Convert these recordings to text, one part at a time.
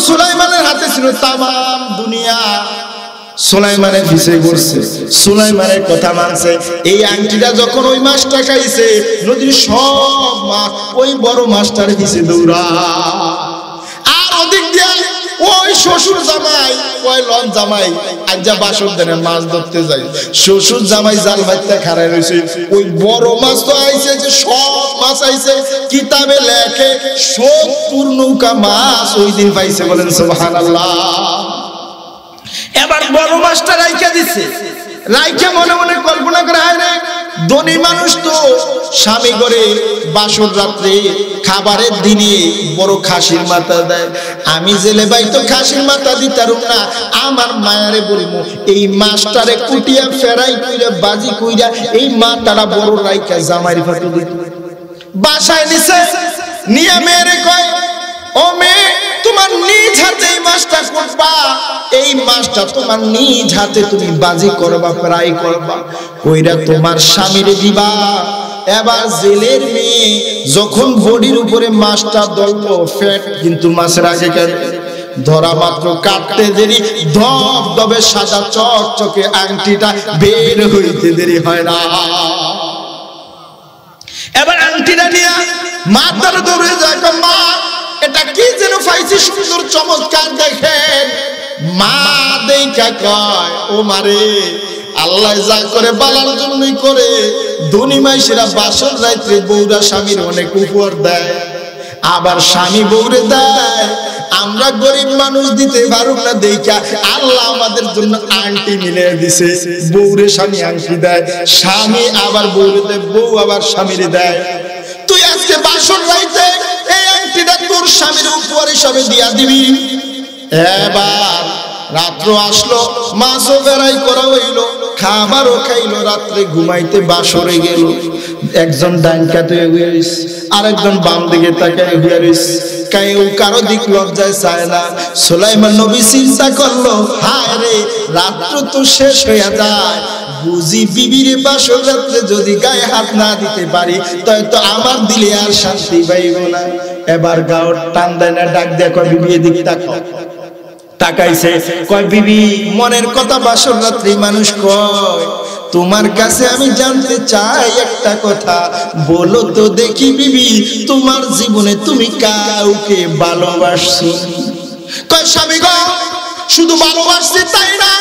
সুলাইমানের হাতে ছিল তাম দুনিয়া, সুলাইমানের পিছে ঘুরছে, সুলাইমানের কথা মানছে। এই আংটিটা যখন ওই মাছটা খাইছে, নদীর সব মাছ ওই বড় মাছটার পিছে দৌড়া। আর ওদিক দিয়ে ওই শ্বশুর জামাই, ওই লন জামাই আজ্জা বাসর দেনে মাছ ধরতে যায়, শ্বশুর জামাই জাল বাইতে খাড়ায় রয়েছে। ওই বড় মাছ তো আইছে, যে সব মাছ আইছে, কিতাবে লেখে 70 নৌকা মাছ ওই দিন পাইছে, বলেন সুবহানাল্লাহ। এবার বড় মাছটা রাইখা দিচ্ছে, রাইখা মনে মনে কল্পনা করা হয় না, ধনী মানুষ তো স্বামী করে বাসর রাত্রে খাবারের দিনে বড় খাসির মাথা দেয়, আমি জেলে ভাই তো খাসির মাথা দিতারুম না, আমার মায়ারে বলবো এই মাছটারে কুটিয়া ফেরাই কইরা বাজি কইরা এই মাথাটা বড় রাইখা জামাইর ফাটে দিত। বাসায় নিছে, নিয়ে মেয়েরে কয়, ও মেয়ে তোমার নিজ হাতে এই মাছটা করবা, এই মাছটা তোমার নিজ হাতে তুমি বাজি করবা, ফ্রাই করবা, কইরা তোমার স্বামীরে দিবা। এবার জেলের মেয়ে যখন বডির উপরে মাছটা দলবো, ফ্যাট কিন্তু মাছের আগে কেন ধরা মাত্র কাটতে দেরি, ধপ ধবে সাদা চকচকে আংটিটা বের হইতে দেরি হয় না। এবার আংটিটা নিয়ে মাথার দৌড়ে যায়, মা এটা কি যেন পাইছি সুন্দর চমৎকার, দেখেন। মা দেখা কয়, ও মারে আল্লাহ যা করে বালার জন্যই করে, ধনী মাইসেরা বাসর রাত্রে বউরা স্বামীর অনেক উপহার দেয়, আবার স্বামী বউরে দেয়। আমরা গরিব মানুষ দিতে পারুম না দেখা আল্লাহ আমাদের জন্য আংটি মিলে দিছে, বউরে স্বামী আংটি দেয়, স্বামী আবার বউরে দেয়, বউ আবার স্বামীরে দেয়। তুই আজকে বাসর রাইতে এই আংটিটা তোর স্বামীর উপহার হিসাবে দিয়া দিবি। এবার রাত্র আসলো, মাছও বেড়াই করা হইলো, খাবারও খাইলো, রাত্রে ঘুমাইতে বাসরে গেল। একজন ডান কাতে হইয়ারিস, আরেকজন বাম দিকে তাকায় হইয়ারিস, কেউ কারো দিক লজ্জায় চায় না। সুলাইমান নবী চিন্তা করলো, হায় রে রাত্র তো শেষ হইয়া যায়, বুঝি বিবিরে বাসর রাত্রে যদি গায়ে হাত না দিতে পারি তাই তো আমার দিলে আর শান্তি পাইব না। এবার গাও টান দেয় না, ডাক দেয়, কয় বিবি এদিকে তাকাও। তাকাইছে, কয় বিবি মনের কথা বাসর রাত্রি মানুষ কয়, তোমার কাছে আমি জানতে চাই একটা কথা, বলো তো দেখি বিবি তোমার জীবনে তুমি কাউকে ভালোবাসছো? কয় স্বামী গো শুধু ভালোবাসছি তাই না,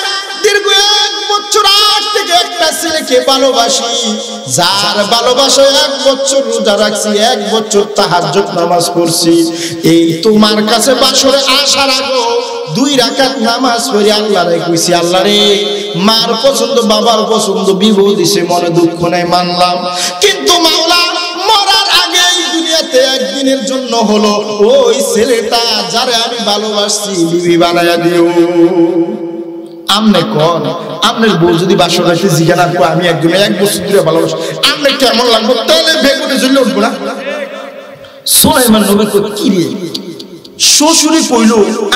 দীর্ঘ 1 বছর আগ থেকে একটা ছেলেকে ভালোবাসি, যার ভালোবাসা 1 বছর রোজা রাখছি, 1 বছর তাহাজ্জুদ নামাজ পড়ছি। এই তোমার কাছে বাসরে আসার আগে 2 রাকাত নামাজ পড়ি আল্লাহরে কইছি, আল্লাহ রে মার পছন্দ বাবার পছন্দ বিবাহ দিছে, মনে দুঃখ নাই মানলাম, কিন্তু মাওলা মরার আগে এই দুনিয়াতে একদিনের জন্য হলো ওই ছেলেটা যারে আমি ভালোবাসছি বিবি বানায়া দিও। আমনে কোন আমনের বউ যদি বাসর রাইতে জিজ্ঞাসা করে আমি একদম 1 বছর ধরে ভালোবাসি, আমনে কেমন লাগবে? তাহলে বেগুনে জ্বলে উঠবো না? সুলাইমান নবী কই কি রে, শ্বশুরে কইল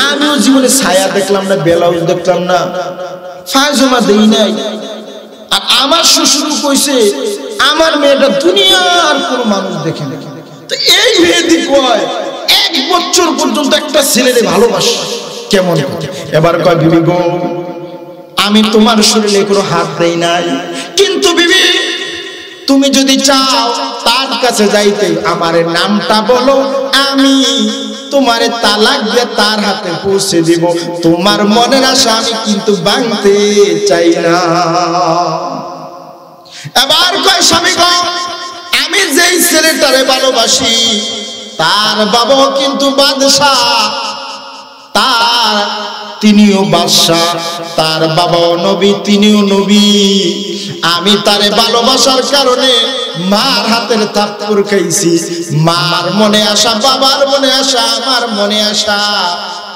আমিও জীবনে ছায়া দেখলাম না, ব্লাউজ দেখলাম না, ফায়জামা দেই নাই, আর আমার শ্বশুর কইছে আমার মেয়েটা দুনিয়ার কোনো মানুষ দেখে না। তো এই মেয়েদি কয় 1 বছর পর্যন্ত একটা ছেলেরে ভালোবাসে কেমন? এবার কয় বিবি গো আমি তোমার শরীরে কোনো হাত দেই নাই, কিন্তু বিবি তুমি যদি চাও তার কাছে যাইতে আমার নামটা বলো, আমি তোমারে তালাক দিয়ে তার হাতে পৌঁছে দিব, তোমার মনের আশা আমি কিন্তু ভাঙতে চাই না। এবার কয় স্বামী গো আমি যেই ছেলেটারে ভালোবাসি তার বাবাও কিন্তু বাদশাহ, তার তিনিও বাদশাহ, তার বাবাও নবী তিনিও নবী, আমি তারে ভালোবাসার কারণে মার হাতের থাপ্পড় খাইছি, মার মনে আশা বাবার মনে আশা আমার মনে আশা,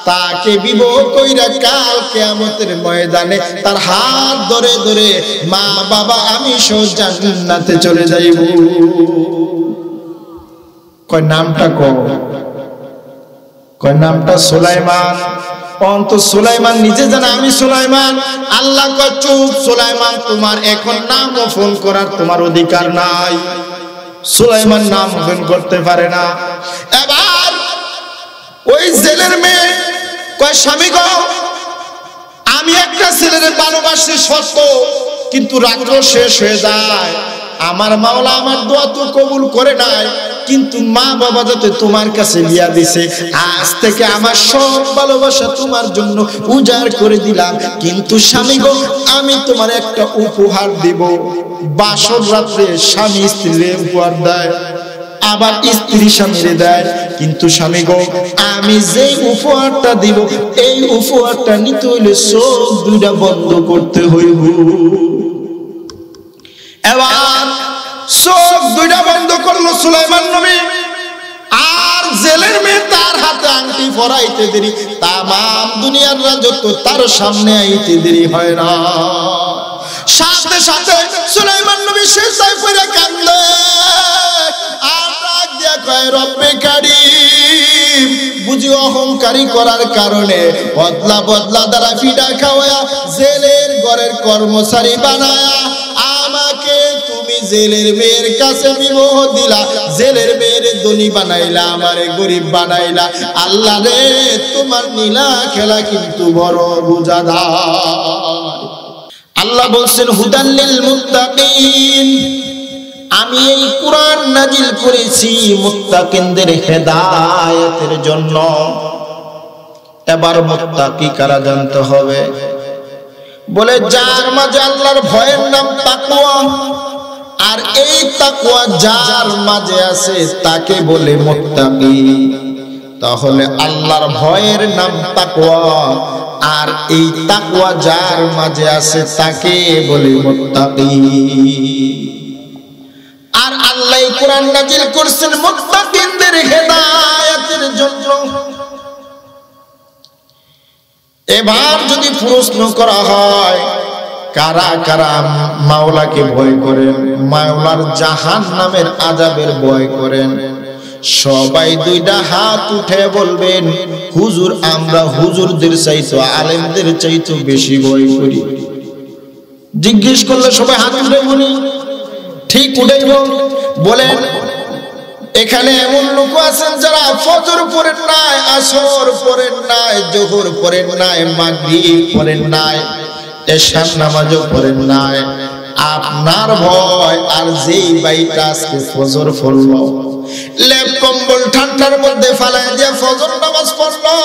তাকে বিবাহ কইরা কাল কিয়ামতের ময়দানে তার হাত ধরে ধরে মা বাবা আমি সহ জান্নাতে চলে যাইব। কয় নামটা কয় নামটা সুলাইমান। অন্ত সুলাইমান নিজে জানে আমি সুলাইমান, আল্লাহ কয় চুপ সুলাইমান তোমার এখন নাম ফোন করার তোমার অধিকার নাই। সুলাইমান নাম ফোন করতে পারে না। এবার ওই জেলের মেয়ে কয় স্বামী গো, আমি একটা ছেলের ভালোবাসি সত্য, কিন্তু রাত্র শেষ হয়ে যায়, আমার মাওলা আমার দোয়া তো কবুল করে নাই, কিন্তু মা বাবা যাতে তোমার কাছে লিয়া দিছে, আজ থেকে আমার সব ভালোবাসা তোমার জন্য উজাড় করে দিলাম। কিন্তু স্বামী গো, আমি তোমার একটা উপহার দিব। বাসর রাত্রে স্বামী স্ত্রীরে উপহার দেয়, আবার স্ত্রী স্বামীরে দেয়, কিন্তু স্বামী গো, আমি যে উপহারটা দিব, এই উপহারটা নিতে হইলে চোখ দুইটা বন্ধ করতে হইব। এবার চোখ দুইটা বন্ধ করলো সুলাইমান নবী, আর জেলের মেয়ে তার হাতে আংটি পরাইতে দেরি, তামাম দুনিয়ার রাজত্ব তার সামনে আইতে দেরি হয় না। সাথে সাথে সুলাইমান নবী সেজদায় পড়ে কাঁদলে, আর ডাক দিয়া কয় রব্বে কারীম, বুঝি অহংকারী করার কারণে বদলা বদলা দ্বারা ফিডা খাওয়া জেলের ঘরের কর্মচারী বানায়া আমাকে তুমি জেলের মেয়ের কাছে বিবাহ দিলা, জেলের মেয়ের ধনী বানাইলা, আমারে গরিব বানাইলা। আল্লাহ রে, তোমার নীলা খেলা কিন্তু বড় বুঝাদার। আল্লাহ বলছেন হুদাল্লিল মুত্তাকিন, আমি এই কুরআন নাজিল করেছি মুত্তাকিনদের হেদায়েতের জন্য। এবার মুত্তাকি কারা জানতে হবে, বলে যার মাঝে আল্লাহর ভয়ের নাম তাকওয়া, আর এই তাকওয়া যার মাঝে আছে তাকে বলে মুত্তাকি। তাহলে আল্লাহর ভয়ের নাম তাকওয়া, আর এই তাকওয়া যার মাঝে আছে তাকে বলে মুত্তাকি। আর আল্লাহ কোরআন নাজিল করেছেন মুত্তাকিনদের হেদায়েতের জন্য। এবার যদি প্রশ্ন করা হয় কারা কারা মাওলাকে ভয় করেন, মাওলার জাহান্নামের আযাবের ভয় করেন, সবাই দুইটা হাত উঠে বলবেন হুজুর, আমরা হুজুরদের চাইতো আলেমদের চাইতো বেশি ভয় করি। জিজ্ঞেস করলে সবাই হাত উঠে বলি, ঠিক উঠেই বলেন। এখানে এমন লোক আছেন যারা ফজর পড়েন নাই, আসর পড়েন নাই, যোহর পড়েন নাই, মাগরিব পড়েন নাই, এশার নামাজও পড়েন নাই। আপনার ভয় আর যেই বাইটা আজকে ফজর পড়লো, লেপ কম্বল ঠান্ডার মধ্যে ফালাই দিয়ে ফজর নামাজ পড়লো,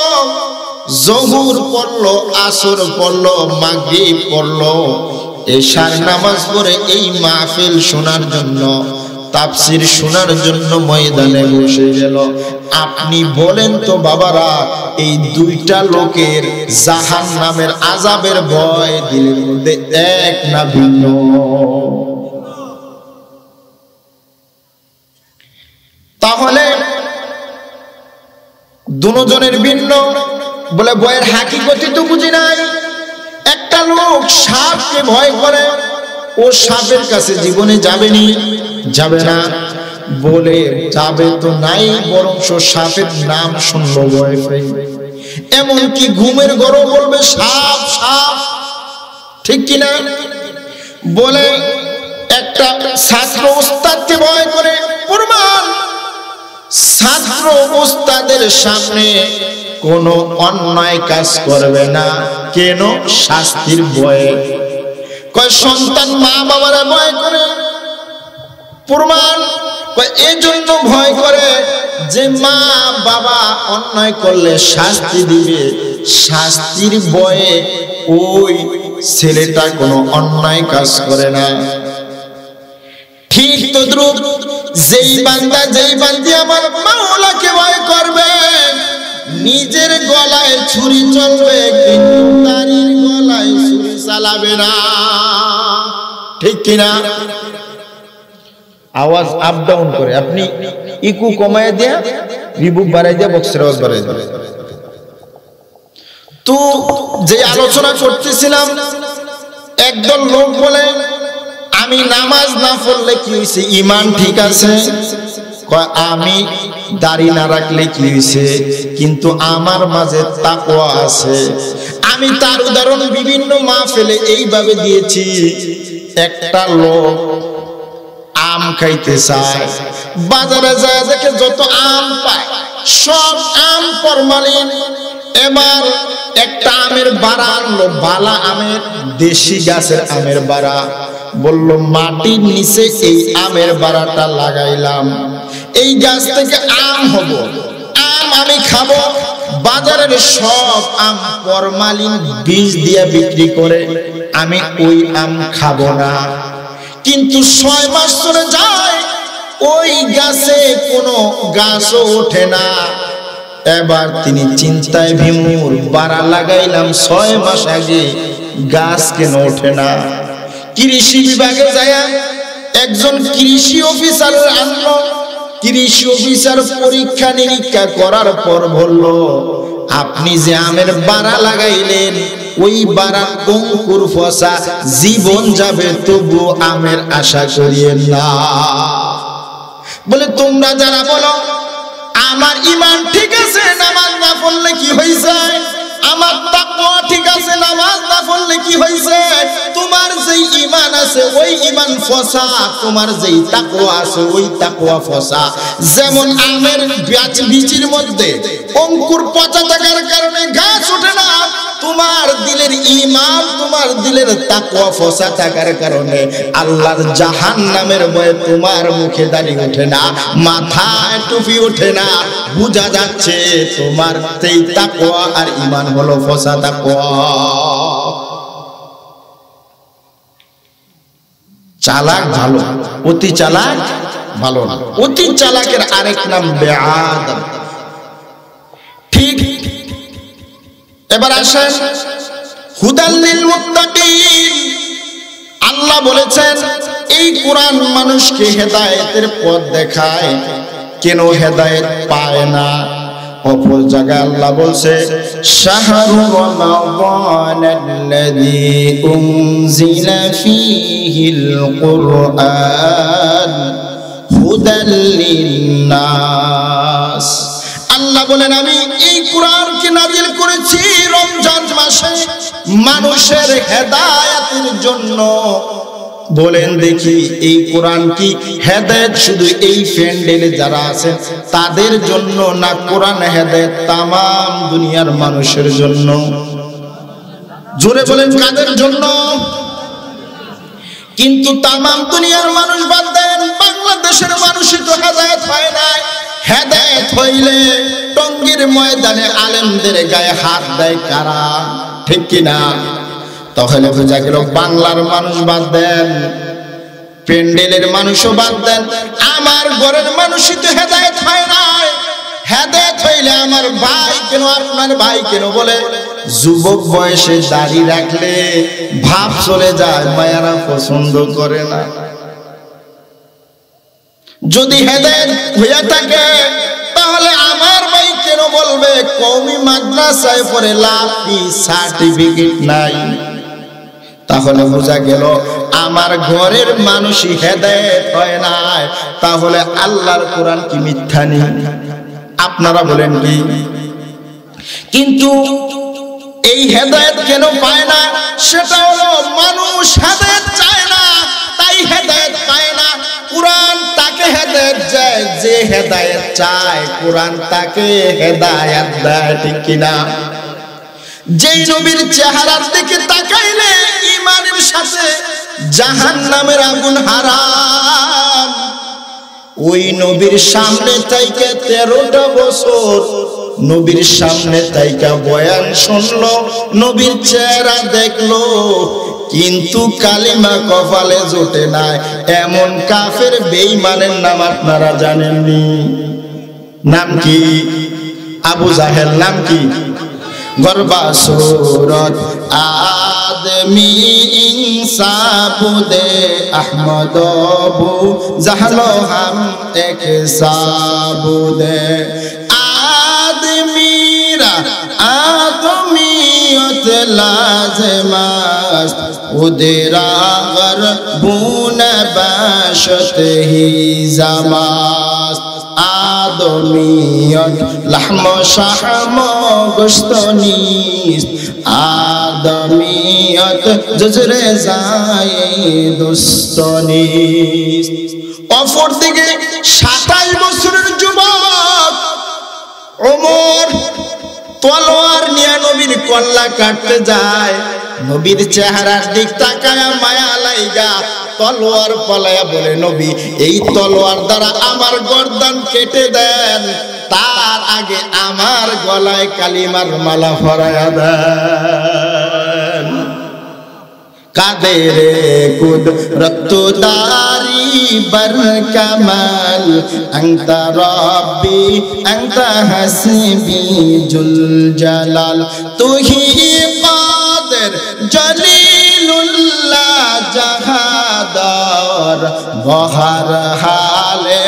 যোহর পড়লো, আসর পড়লো, মাগরিব পড়লো, এশার নামাজ পড়ে এই মাহফিল শোনার জন্য, তাফসীর শোনার জন্য ময়দানে বসে গেল। আপনি বলেন তো বাবারা, এই দুইটা লোকের জাহান্নামের আযাবের ভয় দিলের মধ্যে এক না ভিন্ন? তাহলে দুজনের ভিন্ন বলে ভয়ের হাকিকতই তো বুঝি নাই। একটা লোক সাপকে ভয় করে, ও সাপের কাছে জীবনে যাবেনি, যাবে না, বলে যাবে তো নাই, বরং সাপের নাম শুনলো ভয় পাই। এমনকি ঘুমের ঘরও বলবে সাপ সাপ, ঠিক কিনা? বলে একটা ছাত্র ওস্তাদকে ভয় করে, প্রমাণ ছাত্র ওস্তাদের সামনে কোনো অন্যায় কাজ করবে না, কেন? শাস্তির ভয়ে। কয় সন্তান মা বাবারা ভয় করে, প্রমাণ এই জন্য ভয় করে যে মা বাবা অন্যায় করলে শাস্তি দিবে, শাস্তির ভয়ে ওই ছেলেটা কোনো অন্যায় কাজ করে না। ঠিক তদ্রুপ যেই বান্দা যেই বান্দি আমার মাওলাকে ভয় করবে, নিজের গলায় ছুরি চলবে কিন্তু তারির গলায় ছুরি চালাবে না, ঠিক কিনা? আওয়াজ আপ ডাউন করে, আপনি ইকু কমায় দিয়া, রিবুক বাড়াই দিয়া, বক্সের আওয়াজ বাড়াই দিয়া। তো যে আলোচনা করতেছিলাম, একদল লোক বলে আমি নামাজ না পড়লে কি হয়েছে, ইমান ঠিক আছে। আমি দাড়ি না রাখলে কি হয়েছে, কিন্তু আমার মাঝে তাকওয়া আছে। আমি তার উদাহরণ বিভিন্ন মাহফিলে এইভাবে দিয়েছি। একটা লোক আম খাইতে চায়, বাজারে যায় দেখে যত আম পায় সব আম ফরমালিন। এবার একটা আমের বাড়া আনলো, বালা আমের, দেশি গাছের আমের বাড়া। বলল মাটির নিচে এই আমের বাড়াটা লাগাইলাম, এই গাছ থেকে আম হবো, আম আমি খাবো। বাজারের সব আম ফরমালিন বীজ দিয়ে বিক্রি করে, আমি ওই আম খাবো না। কিন্তু 6 মাস চলে যায়, ওই গাছে কোনো গাছও ওঠে না। এবার তিনি চিন্তায় বিমূঢ়, বাড়া লাগাইলাম 6 মাস আগে, গাছ কেন ওঠে না? কৃষি বিভাগে যায় একজন কৃষি অফিসার আনলো। কৃষি অফিসার পরীক্ষা নিরীক্ষা করার পর বলল, আপনি যে আমের বাড়া লাগাইলেন, ওই বাড়ার অঙ্কুর ফসা, জীবন যাবে তবু আমের আশা করিয়েন না। বলে তোমরা যারা বলো আমার ঈমান ঠিক আছে, নামাজ না পড়লে কি হইছে, আমার তাকওয়া ঠিক আছে, নামাজ না পড়লে কি হইছে, তোমার যেই ঈমান আছে ওই ঈমান ফসা, তোমার যেই তাকওয়া আছে ওই তাকওয়া ফসা। যেমন আমের বীজের মধ্যে অঙ্কুর পচা থাকার কারণে গাছ ওঠে না, তোমার দিলের ঈমান, তোমার দিলের তাকওয়া ফসা থাকার কারণে আল্লাহর জাহান্নামের ভয়ে তোমার মুখে দাড়ি ওঠে না, মাথায় টুপি ওঠে না। বুঝা যাচ্ছে তোমার সেই তাকওয়া আর ঈমান হলো ফসা তাকওয়া। চালাক ভালো, অতি চালাক ভালো না। অতি চালাকের আরেক নাম বেয়াদব। ঠিক। এবার আসেন হুদাল লিল মুত্তাকিন। আল্লাহ বলেছেন এই কোরআন মানুষকে হেদায়েতের পথ দেখায়, কেন হেদায়েত পায় না? অপর জায়গায় আল্লাহ বলছে শাহরু রমাদানাল্লাযী উনজিলা ফীহিল কুরআন হুদাল লিন্নাস। আল্লাহ বলেন আমি এই কোরআনকে নাযিল করেছি রমজান মাসে মানুষের হেদায়েতের জন্য। বলেন দেখি এই কোরআন কি হেদায়েত শুধু এই প্যান্ডেলে যারা আছে তাদের জন্য, না কোরআন হেদায়েত তাম দুনিয়ার মানুষের জন্য? জোরে বলেন কাদের জন্য? কিন্তু তাম দুনিয়ার মানুষ বাদ দেন, বাংলাদেশের মানুষই তো হেদায়েত হয় না। হেদায়েত হইলে টঙ্গীর ময়দানে আলেমদের গায়ে হাত দেয় কারা? ঠিক কিনা? তাহলে বোঝা গেল বাংলার মানুষ বাদ দেন, প্যান্ডেলের মানুষও বাদ দেন, আমার ঘরের মানুষই তো হেদায়েত হয় না। হেদায়েত হইলে আমার ভাই কেন, আপনার ভাই কেন বলে যুবক বয়সে দাড়ি রাখলে ভাব চলে যায়, মায়েরা পছন্দ করে না। যদি হেদায়েত হইয়া থাকে তাহলে আমার ভাই কেন বলবে কওমি মাদ্রাসায় পড়ে লাফি সার্টিফিকেট নাই? তাহলে বোঝা গেল আমার ঘরের মানুষই হেদায়েত হয় না। তাহলে আল্লাহর কোরআন কি মিথ্যা নেই? আপনারা বলেন কি? কিন্তু এই হেদায়েত কেন পায় না? সেটা হলো মানুষ হেদায়েত চায় না, তাই হেদায়েত পায় না। কোরআন তাকে হেদায়েত দেয় যে হেদায়েত চায়, কোরআন তাকে হেদায়েত দেয়। ঠিক কিনা? যেই নবীর চেহারার দিকে তাকাইলে ঈমানের সাথে জাহান্নামের আগুন হারাম, ওই নবীর সামনে থেকে 13টা বছর নবীর সামনে তাইকা বয়ান শুনলো, নবীর চেহারা দেখলো, কিন্তু কালিমা কপালে জোটে না। এমন কাফের বেঈমানের নাম আপনারা জানেননি? নাম কি? আবু জাহেল। নাম কি? গরবা সুরত আদমি ইনসাবুদে আহমদ বু জাহলো হাম এক সাবুদে। আদমিরা আদমিয়ত লাজমাস উদরাগর বুন বাশত হি জামাস। আদমিয়ত লাহম শাহম গোশত নিস্ত, আদমিয়ত জজরে যায় দুস্ত নিস্ত। অপর দিকে 27 বছরের যুবক ওমর তলোয়ার নিয়ে নবীর কল্লা কাটতে যায়, নবীর চেহারার দিক তাকায়া মায়া লাইগা তলোয়ার পলায়া বলে, নবী এই তলোয়ার দ্বারা আমার গর্দান কেটে দেন, তার আগে আমার গলায় কালিমার মালা পরায়া দেন। কাদের কুদরত দারি বার কামাল, আনতা রব্বি আনতা হাসবি জুল জালাল, তুহি কাদের জলিলুল্লাহ জাহাদার, বহর হালে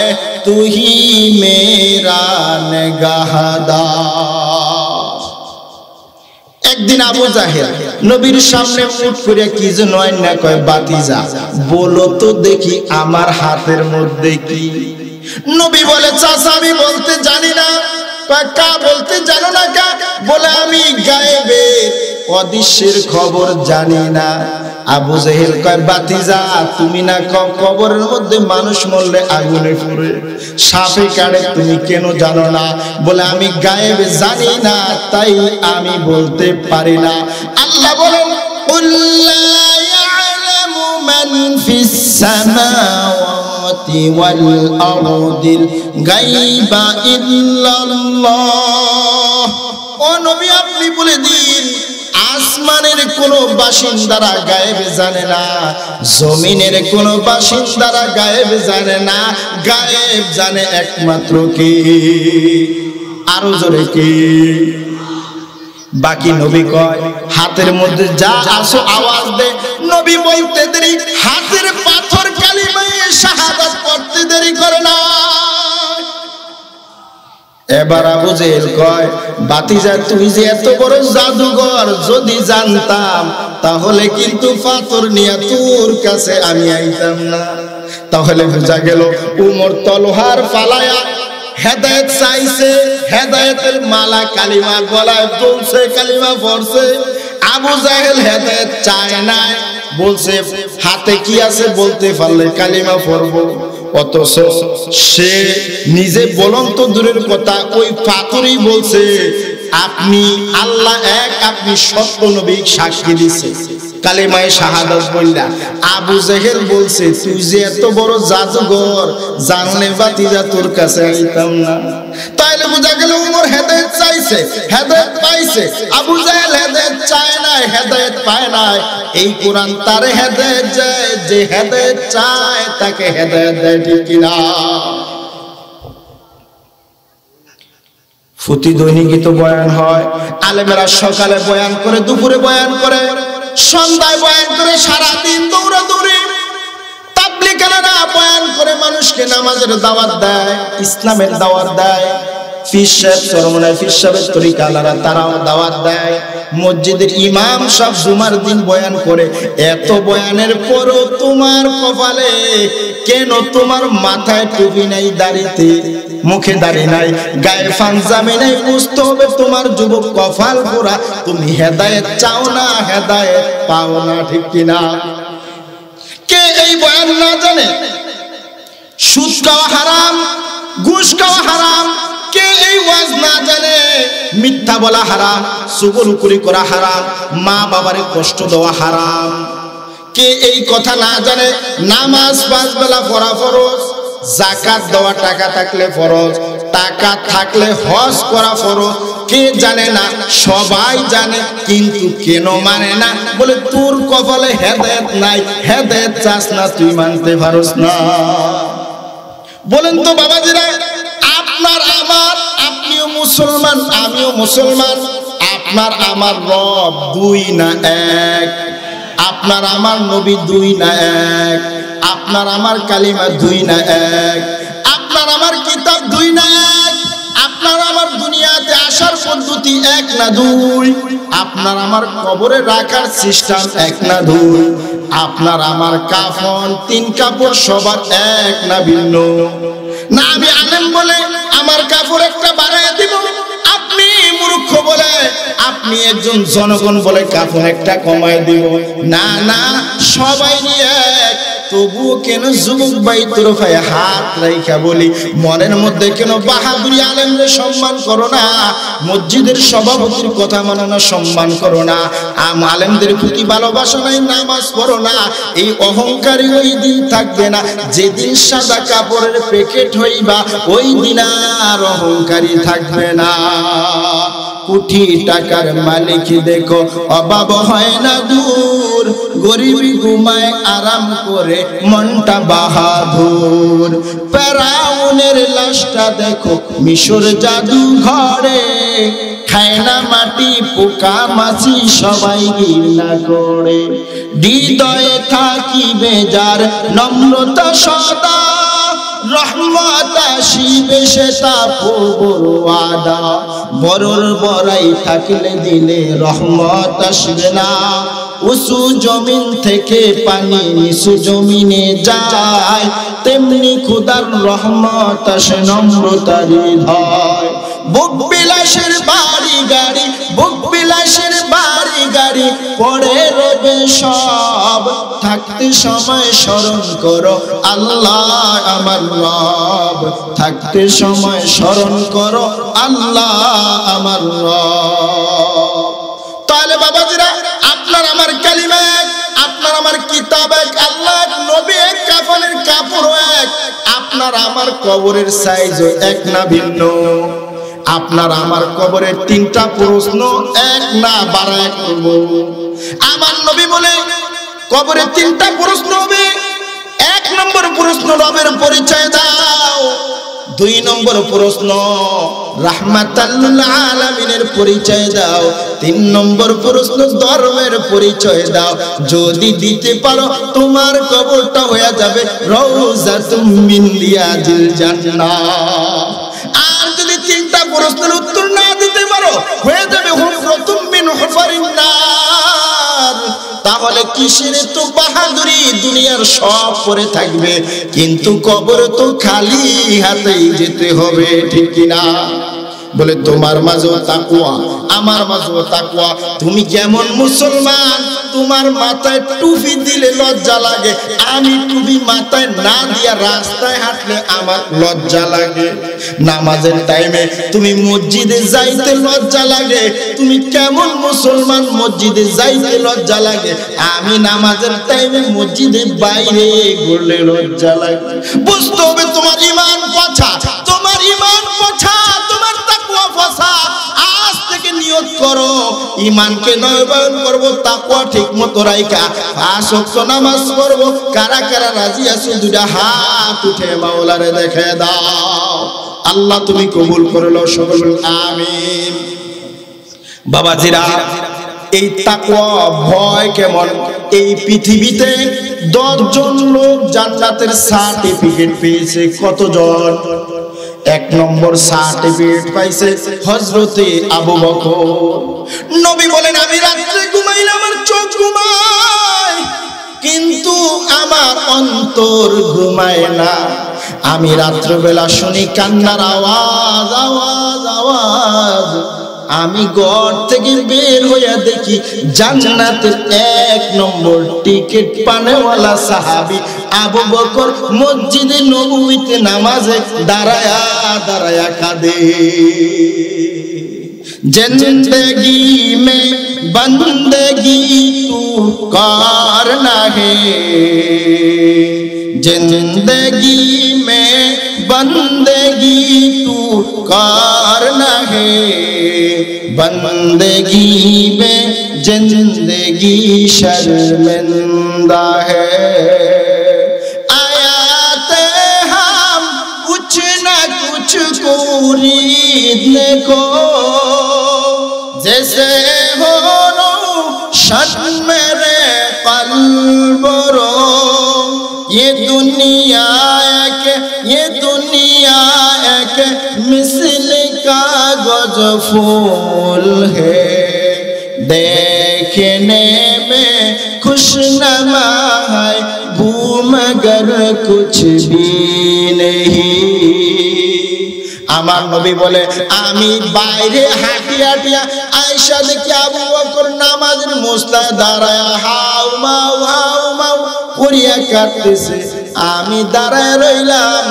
তুহি মেরা নিগাহদার। একদিন আবু জাহেল নবীর সামনে মুট করে কি যেন না কয়, বাতিজা বলো তো দেখি আমার হাতের মধ্যে কি? নবী বলে, চাচা আমি বলতে জানি না। কা বলতে জানো না কা? বলে আমি গায়েবের অদৃশ্যের খবর জানি না। আবু জাহেল কয়, বাতিজা তুমি না কবরের মধ্যে মানুষ মরলে আগুনে পুড়ে, সাপে কাটে, তুমি কেন জানো না? বলে আমি গায়েব জানি না, তাই আমি বলতে পারি না। আল্লাহ বলেন, কুল লা ইয়ালামু মান ফিস সামাওয়াতি ওয়াল আরদিল গায়বা ইল্লাল্লাহ। ও নবী আপনি বলে দিন, আসমানের কোন বাসিন্দারা গায়েব জানে না, জমিনের কোন বাসিন্দারা গায়েব জানে না, গায়েব জানে একমাত্র কে? আরো জোরে কে? বাকি নবী কয়, হাতের মধ্যে যা আসো আওয়াজ দে। নবী বলতে দেরি, হাতের পাথর কালিমায়ে শাহাদাত পড়তে দেরি করে না। এবার আবু জাহেল কয়, বাতিজা তুই যে এত বড় জাদুঘর, যদি জানতাম তাহলে কিন্তু পাথর নিয়ে তোর কাছে আমি আইতাম না। তাহলে বোঝা গেল উমর তলোয়ার ফালায়া হেদায়েত চাইছে, হেদায়েতের মালা কালিমা গলায় তুলছে, কালিমা পড়ছে। আবু জাহেল হেদায়েত চায় না, বলছে হাতে কি আছে বলতে পারলে কালিমা পড়বো। অথচ সে নিজে বলন তো দূরের কথা, ওই পাথরই বলছে আপনি আল্লাহ এক, আপনি সত্য নবী সাক্ষী দিছে কালিমায়ে শাহাদাত বললা। আবু জাহেল বলছে, তুই যে এত বড় জাদুঘর, জানলে বাতিজা তোর কাছে আইতাম না। তাইলে বোঝা গেল উমর হেদায়েত চাইছে, হেদায়েত পাইছে। আবু জাহেল হেদায়েত চায় না, হেদায়েত পায় না। এই কোরআন তার হেদায়েত যায়, যে হেদায়েত চায় তাকে হেদায়েত দেয়, ঠিক কিনা? প্রতিদিনই তো বয়ান হয়, আলেমেরা সকালে বয়ান করে, দুপুরে বয়ান করে, সন্ধ্যায় বয়ান করে, সারাদিন দৌড়াদৌড়ি। তাবলীগীরা বয়ান করে মানুষকে নামাজের দাওয়াত দেয়, ইসলামের দাওয়াত দেয়। পীর সাহেব চরমনায় পীর সাহেবের তরিকাওয়ালারা তারাও দাওয়াত দেয়। মসজিদের ইমাম সব জুমার দিন বয়ান করে। এত বয়ানের পরও তোমার কপালে কেন তোমার মাথায় টুপি নাই, দাড়িতে মুখে দাড়ি নাই, গায়ে পাঞ্জাবি নাই? বুঝতে হবে তোমার যুবক কপাল পোড়া, তুমি হেদায়েত চাও না, হেদায়েত পাও না, ঠিক কিনা? কে এই বয়ান না জানে? সুদ খাওয়া হারাম, ঘুষ খাওয়া হারাম। কে এই ওয়াজ না জানে? মিথ্যা বলা হারাম, চুগলখড়ি করা হারাম, মা বাবারে কষ্ট দেওয়া হারাম। কে এই কথা না জানে? নামাজ 5 বেলা পড়া ফরজ, যাকাত দেওয়া টাকা থাকলে ফরজ, টাকা থাকলে হজ করা ফরজ। কে জানে না? সবাই জানে, কিন্তু কেন মানে না? বলে তোর কপালে হেদায়েত নাই, হেদায়েত চাস না, তুই মানতে পারস না। বলেন তো বাবাজিরা, আপনার আমার, আপনিও মুসলমান, আমিও মুসলমান, আপনার আমার রব 2 না 1? আপনার আমার নবী 2 না 1? আপনার আমার কালিমা 2 না 1? আপনার আমার কিতাব 2 না 1? আপনার আমার দুনিয়াতে আসার পদ্ধতি 1 না 2? আপনার আমার কবরে রাখার সিস্টেম 1 না 2? আপনার আমার কাফন 3 কাপড় সবার 1 না ভিন্ন? না আমি আলেম বলে আমার কাপড় একটা বাড়ায় দিব, আপনি মূর্খ বলে, আপনি একজন জনগণ বলে কাপড় একটা কমায় দিব। না না, সবাই এক। তবুও কেন যুবক ভাই তরফায় হাত রাইখা বলি, মনের মধ্যে কেন বাহাদুরি আলেমদের সম্মান করো না, মসজিদের সভাপতির কথা মানো না, সম্মান করো না, আলেমদের প্রতি ভালোবাসা নাই, নামাজ পড়ো না। এই অহংকারী ওই দিন থাকবে না, যেদিন সাদা কাপড়ের প্যাকেট হইবা ওই দিন আর অহংকারী থাকবে না। কোটি টাকার মালিক দেখো অভাব হয় না দূর, গরিবী ঘুমায় আরাম করে মনটা বাহাদুর। ফেরাউনের লাশটা দেখো মিশর জাদু ঘরে, খায় না মাটি পোকা মাছি সবাই ঘৃণা করে। হৃদয়ে থাকিবে যার নম্রতা সদা, রহমত আসিবে সেটা বড় ওয়াদা। বড়র বড়াই থাকলে দিলে রহমত আসবে না, উঁচু জমিন থেকে পানি নিচু জমিনে যায়, তেমনি খোদার রহমত আসে নম্রতার হৃদয়। বুক বিলাসের বাড়ি গাড়ি, বুক বিলাসের বাড়ি গাড়ি পড়ে রবে সব, থাকতে সময় স্মরণ করো আল্লাহ আমার রব, থাকতে সময় স্মরণ করো আল্লাহ আমার রব। তাহলে বাবাজিরা, আপনার আমার কালিমা এক, আপনার আমার কিতাব এক, আল্লাহ এক, নবী এক, কাফনের কাপড় এক, আপনার আমার কবরের সাইজও এক না ভিন্ন। আপনার আমার কবরের তিনটা প্রশ্ন এক না বাড়ায় করব। আমার নবী বলে কবরের তিনটা প্রশ্ন হবে। এক নম্বর প্রশ্ন রবের পরিচয় দাও, দুই নম্বর প্রশ্ন রাহমাতাল লিল আলামিনের পরিচয় দাও, তিন নম্বর প্রশ্ন ধর্মের পরিচয় দাও। যদি দিতে পারো তোমার কবরটা হয়ে যাবে রওজাতুম মিন রিয়াজিল জান্নাহ। আর যদি তিনটা প্রশ্নের উত্তর না দিতে পারো হয়ে যাবে হুফরাতুম মিন হুফারিন নার। তাহলে কিসের তো বাহাদুরি, দুনিয়ার সব পরে থাকবে কিন্তু কবর তো খালি হাতেই যেতে হবে, ঠিক কিনা? বলে তোমার মাঝেও তাকওয়া, আমার মাঝেও তাকওয়া। তুমি কেমন মুসলমান, তোমার মাথায় টুপি দিলে লজ্জা লাগে, আমি টুপি মাথায় না দিয়া রাস্তায় হাঁটলে আমার লজ্জা লাগে। নামাজের টাইমে তুমি মসজিদে যাইতে লজ্জা লাগে, তুমি কেমন মুসলমান, মসজিদে যাইতে লজ্জা লাগে, আমি নামাজের টাইমে মসজিদের বাইরে ঘুরলে লজ্জা লাগে। বুঝতে হবে তোমার ঈমান পচা, তোমার ঈমান পচা, তোমার তাকওয়া পচা। আজ থেকে নিয়ত করো ঈমানকে নবায়ন করব, তাকওয়া ঠিকমতো রাইখা 5 ওয়াক্ত নামাজ পড়ব। কারা কারা রাজি আছো দুইটা হাত উঠে মাওলারে দেখে দাও। আল্লাহ তুমি কবুল করে নাও, সকল আমিন। বাবাজিরা, এই তাকওয়া ভয় কেমন? এই পৃথিবীতে 10 জন লোক জান্নাতের সার্টিফিকেট পেয়েছে। কতজন? 1 নম্বর সার্টিফিকেট পাইছে হযরতে আবু বকর। নবী বলেন, আমি রাতে ঘুমাইলে আমার চোখ ঘুমায় কিন্তু আমার অন্তর ঘুমায় না। আমি রাত্রিবেলা শুনি কান্নার আওয়াজ, আওয়াজ, আওয়াজ। আমি ঘর থেকে বের হইয়া দেখি জান্নাতের 1 নম্বর টিকিট পানেওয়ালা সাহাবী আবু বকর মসজিদে নববীতে নামাজে দাঁড়ায়া দাঁড়ায়া কাঁদে। जिंदगी में बंदगी तू करना है, जिंदगी में बंदगी तू करना है, बंदगी में जिंदगी शर्मिंदा है। आयाते हम कुछ न कुछ खरीदने को, जैसे हो रोशन मेरे कल्ब रो। ये दुनिया एक मिसल कागज फूल है, देखने में खुशनुमा है वो मगर कुछ भी नहीं। আমার নবী বলে, আমি বাইরে হাঁটিয়া হাঁটিয়া আয়েশা দেখি আবু বকর নামাজের মুসল্লায় দাঁড়ায়া হাউ মাউ করিয়া কাটতেছে, আমি দাঁড়ায় রইলাম।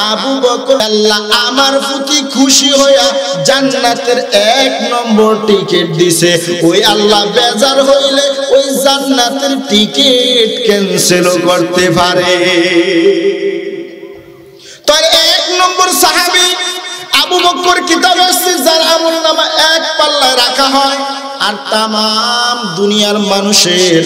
আবু বকর আল্লাহ আমার প্রতি খুশি হইয়া জান্নাতের 1 নম্বর টিকিট দিছে। ওই আল্লাহ বেজার হইলে ওই জান্নাতের টিকিট ক্যান্সেল করতে পারে। তার 1 নম্বর সাহাবী আবু বকর কিতাব আছে যার আমলনামা 1 পাল্লায় রাখা হয়, আর তামাম দুনিয়ার মানুষের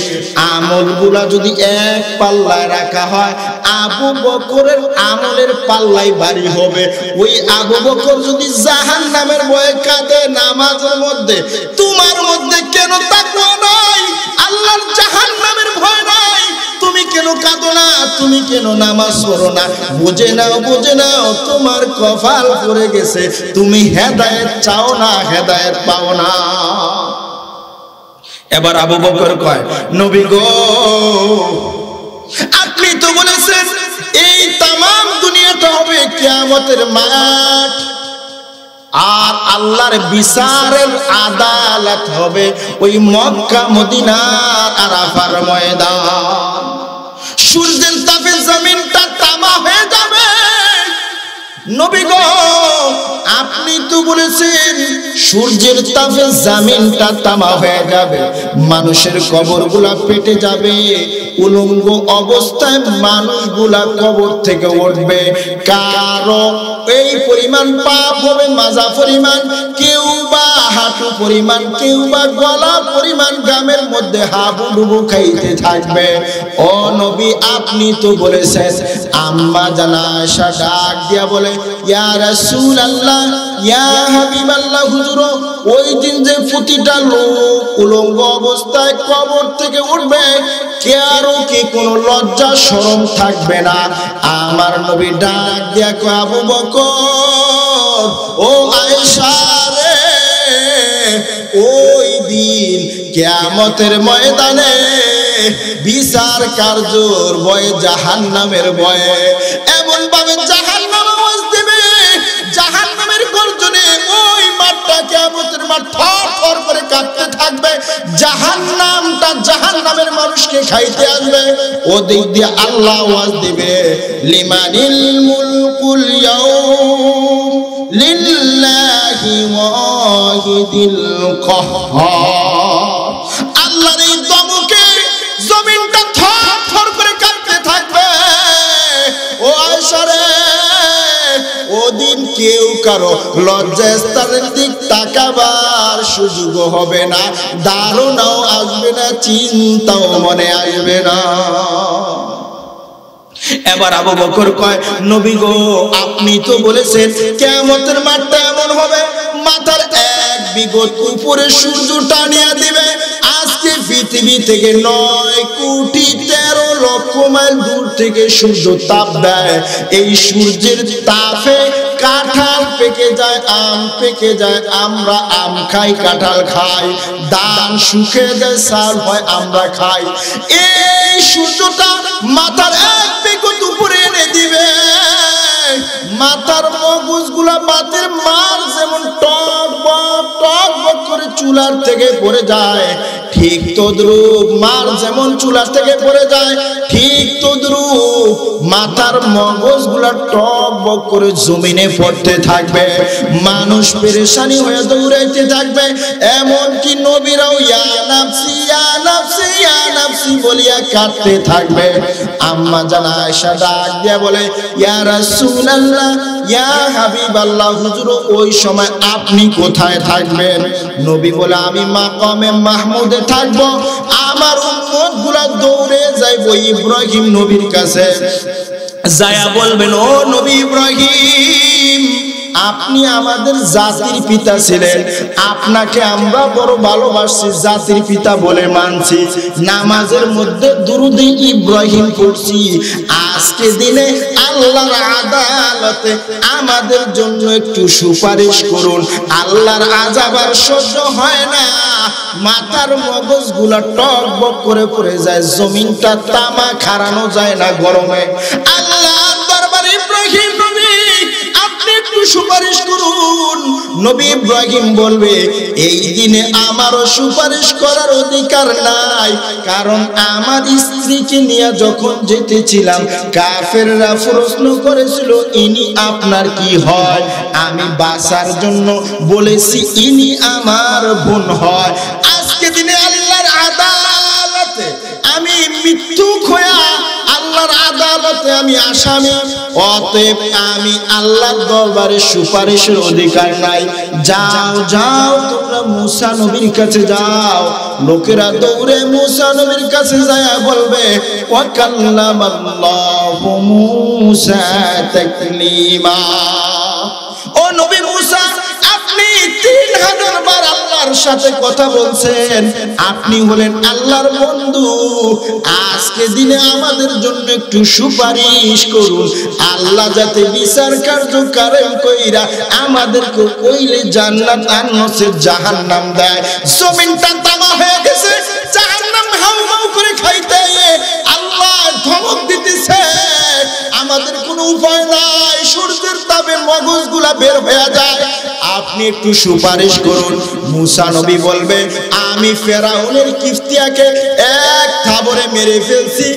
আমলগুলা যদি 1 পাল্লায় রাখা হয়, আবু বকরের আমলের পাল্লাই ভারী হবে। ওই আবু বকর যদি জাহান্নামের ভয়ে কাঁদে নামাজের মধ্যে, তোমার মধ্যে কেন তাকওয়া নাই? আল্লাহর জাহান্নামের ভয় নাই, তুমি কেন কাঁদো না? তুমি কেন নামাজ পড়ো না? বুঝে নাও তোমার কপাল পড়ে গেছে, তুমি হেদায়েত চাও না, হেদায়েত পাও না। এবার আবু বকর কয়, নবী গো, আপনি তো বলেছেন এই তামাম দুনিয়াটা হবে কিয়ামতের মাঠ, আর আল্লাহর বিচারের আদালত হবে ওই মক্কা মদিনার আরাফার ময়দান। সূর্যের তাপে জমিনটা তামা হয়ে যাবে। নবী গো, আপনি তো বলেছেন সূর্যের তাপে জমিনটা তামা হয়ে যাবে, মানুষের কবরগুলা পেটে যাবে, উলঙ্গ অবস্থায় মানুষগুলা কবর থেকে উঠবে। কারো এই পরিমাণ পাপ হবে মাজা পরিমাণ, কেউ বা হাঁটু পরিমাণ, কেউ বা গলা পরিমাণ গামের মধ্যে হাবুডুবু খাইতে থাকবে। ও নবী, আপনি তো বলেছেন। আম্মা জানা আয়েশা ডাক দিয়া বলে, ইয়া রাসূলুল্লাহ, ইয়া হাবিবাল্লাহ, হুজুর, ওই দিন যে প্রতিটা লোক উলঙ্গ অবস্থায় কবর থেকে উঠবে, কারো কি কোনো লজ্জা শরম থাকবে না? আমার নবী ডাক দিয়া কয়, আবু বকর, ও আয়েশা রে, ওই দিন কিয়ামতের ময়দানে বিচার কার্যর ভয়ে, জাহান্নামের ভয়ে এমন ভাবে জাহান্নাম আওয়াজ দিবে, জাহান্নামের গর্জনে ওই মাঠটা কিয়ামতের মাঠ থরথর করে কাঁপতে থাকবে। জাহান্নামটা জাহান্নামের মানুষকে খাইতে আসবে। ওদিক দিয়ে আল্লাহ আওয়াজ দিবে, লিমানিল মুলকুল ইয়াউম লিল্লাহি ওয়াহিদিল কাহ্হার। আল্লাহর এই দমকে জমিনটা থরথর করে কাঁপতে থাকবে। ও আয়েশা রে, ওদিন কেউ কারো লজ্জাস্থানের দিক তাকাবার সুযোগ হবে না, ধারণাও আসবে না, চিন্তাও মনে আসবে না। এবার আবু বকর কয়, নবী গো, আপনি তো বলেছেন কিয়ামতের মাঠটা এমন হবে, মাথার 1 বিঘত উপরে সূর্য টানিয়া দিবে। আজকে পৃথিবী থেকে 9,13,00,000 মাইল দূর থেকে সূর্য তাপ দেয়। এই সূর্যের তাপে কাঁঠাল পেকে যায়, আম পেকে যায়, আমরা আম খাই, কাঁঠাল খাই, ধান শুকে যায়, চাল হয়, আমরা খাই। এই সূর্যটা মাথার 1 বিঘত উপরে এনে দিবে। মাথার মগজগুলা বাতের মার যেমন টক বক করে চুলার থেকে পড়ে যায়, ঠিক তদ্রূপ মার যেমন চুলার থেকে পড়ে যায়, ঠিক তদ্রূপ মাথার মগজগুলা টক বক করে জমিনে পড়তে থাকবে। মানুষ পেরেশানি হয়ে দৌড়াইতে থাকবে। এমনকি নবীরাও ইয়া নাফসি ইয়া নাফসি ইয়া নাফসি বলিয়া কাঁদতে থাকবে। আম্মা জানা আয়েশা ডাক দিয়া বলে, ইয়া রাসূলুল্লাহ, ইয়া হাবিবাল্লাহ, হুজুর, ওই সময় আপনি কোথায় থাকবেন? নবী বলে, আমি মাকামে মাহমুদে থাকবো। আমার উম্মতগুলা দৌড়ে যাইবো ইব্রাহিম নবীর কাছে, যায়া বলবেন, ও নবী ইব্রাহিম, আপনি আমাদের জাতির পিতা ছিলেন, আপনাকে আমরা বড় ভালোবাসি, জাতির পিতা বলে মানছি, নামাজের মধ্যে দুরূদে ইব্রাহিম পড়ছি। আজকে দিনে আল্লাহর আদালতে আমাদের জন্য একটু সুপারিশ করুন। আল্লাহর আযাব আর সহ্য হয় না, মাথার মগজগুলা টকবক করে পড়ে যায়, জমিনটা তামা খাড়ানো যায় না গরমে। আল্লাহ দরবারে ইব্রাহিম নবী, আপনি একটু সুপারিশ করুন। নবী ইব্রাহিম বলবে এই দিনে আমারও সুপারিশ করার অধিকার নাই, কারণ আমার স্ত্রীকে নিয়ে যখন যেতেছিলাম কাফেররা প্রশ্ন করেছিল ইনি আপনার কি হয়, আমি বাঁচার জন্য বলেছি ইনি আমার বোন হয়। আজকে দিনে আল্লাহর আদালতে আমি মিথ্যুক হয়ে আল্লাহর আদালতে আমি আসামি, অতএব আমি আল্লাহর দরবারে সুপারিশের অধিকার নাই। যাও যাও তোমরা মুসা নবীর কাছে যাও। লোকেরা দৌড়ে মুসা নবীর কাছে যায় বলবে ওয়া কাল্লামাল্লাহু মুসা তাকলিমা, ও নবী মুসা আপনি 3000 বার আল্লাহর সাথে কথা বলছেন, আপনি হলেন আল্লাহর বন্ধু। আজকে দিনে আমাদের জন্য একটু সুপারিশ করুন, আল্লাহ যাতে বিচার কার্য কায়েম কইরা আমাদেরকে কইলে জান্নাত আর নসে জাহান্নাম দেয়। জমিনটা তামা হয়ে গেছে, জাহান্নাম হাউ হাউ করে খাইতে আল্লাহ ধমক দিতেছে, আমাদের কোনো উপায় নাই, সূর্যের তাপে মগজগুলা বের হয়ে যায়, আপনি একটু সুপারিশ করুন। মুসা নবী বলবে আমি ফেরাউনের কিফতিয়াকে এক থাবরে মেরে ফেলছি,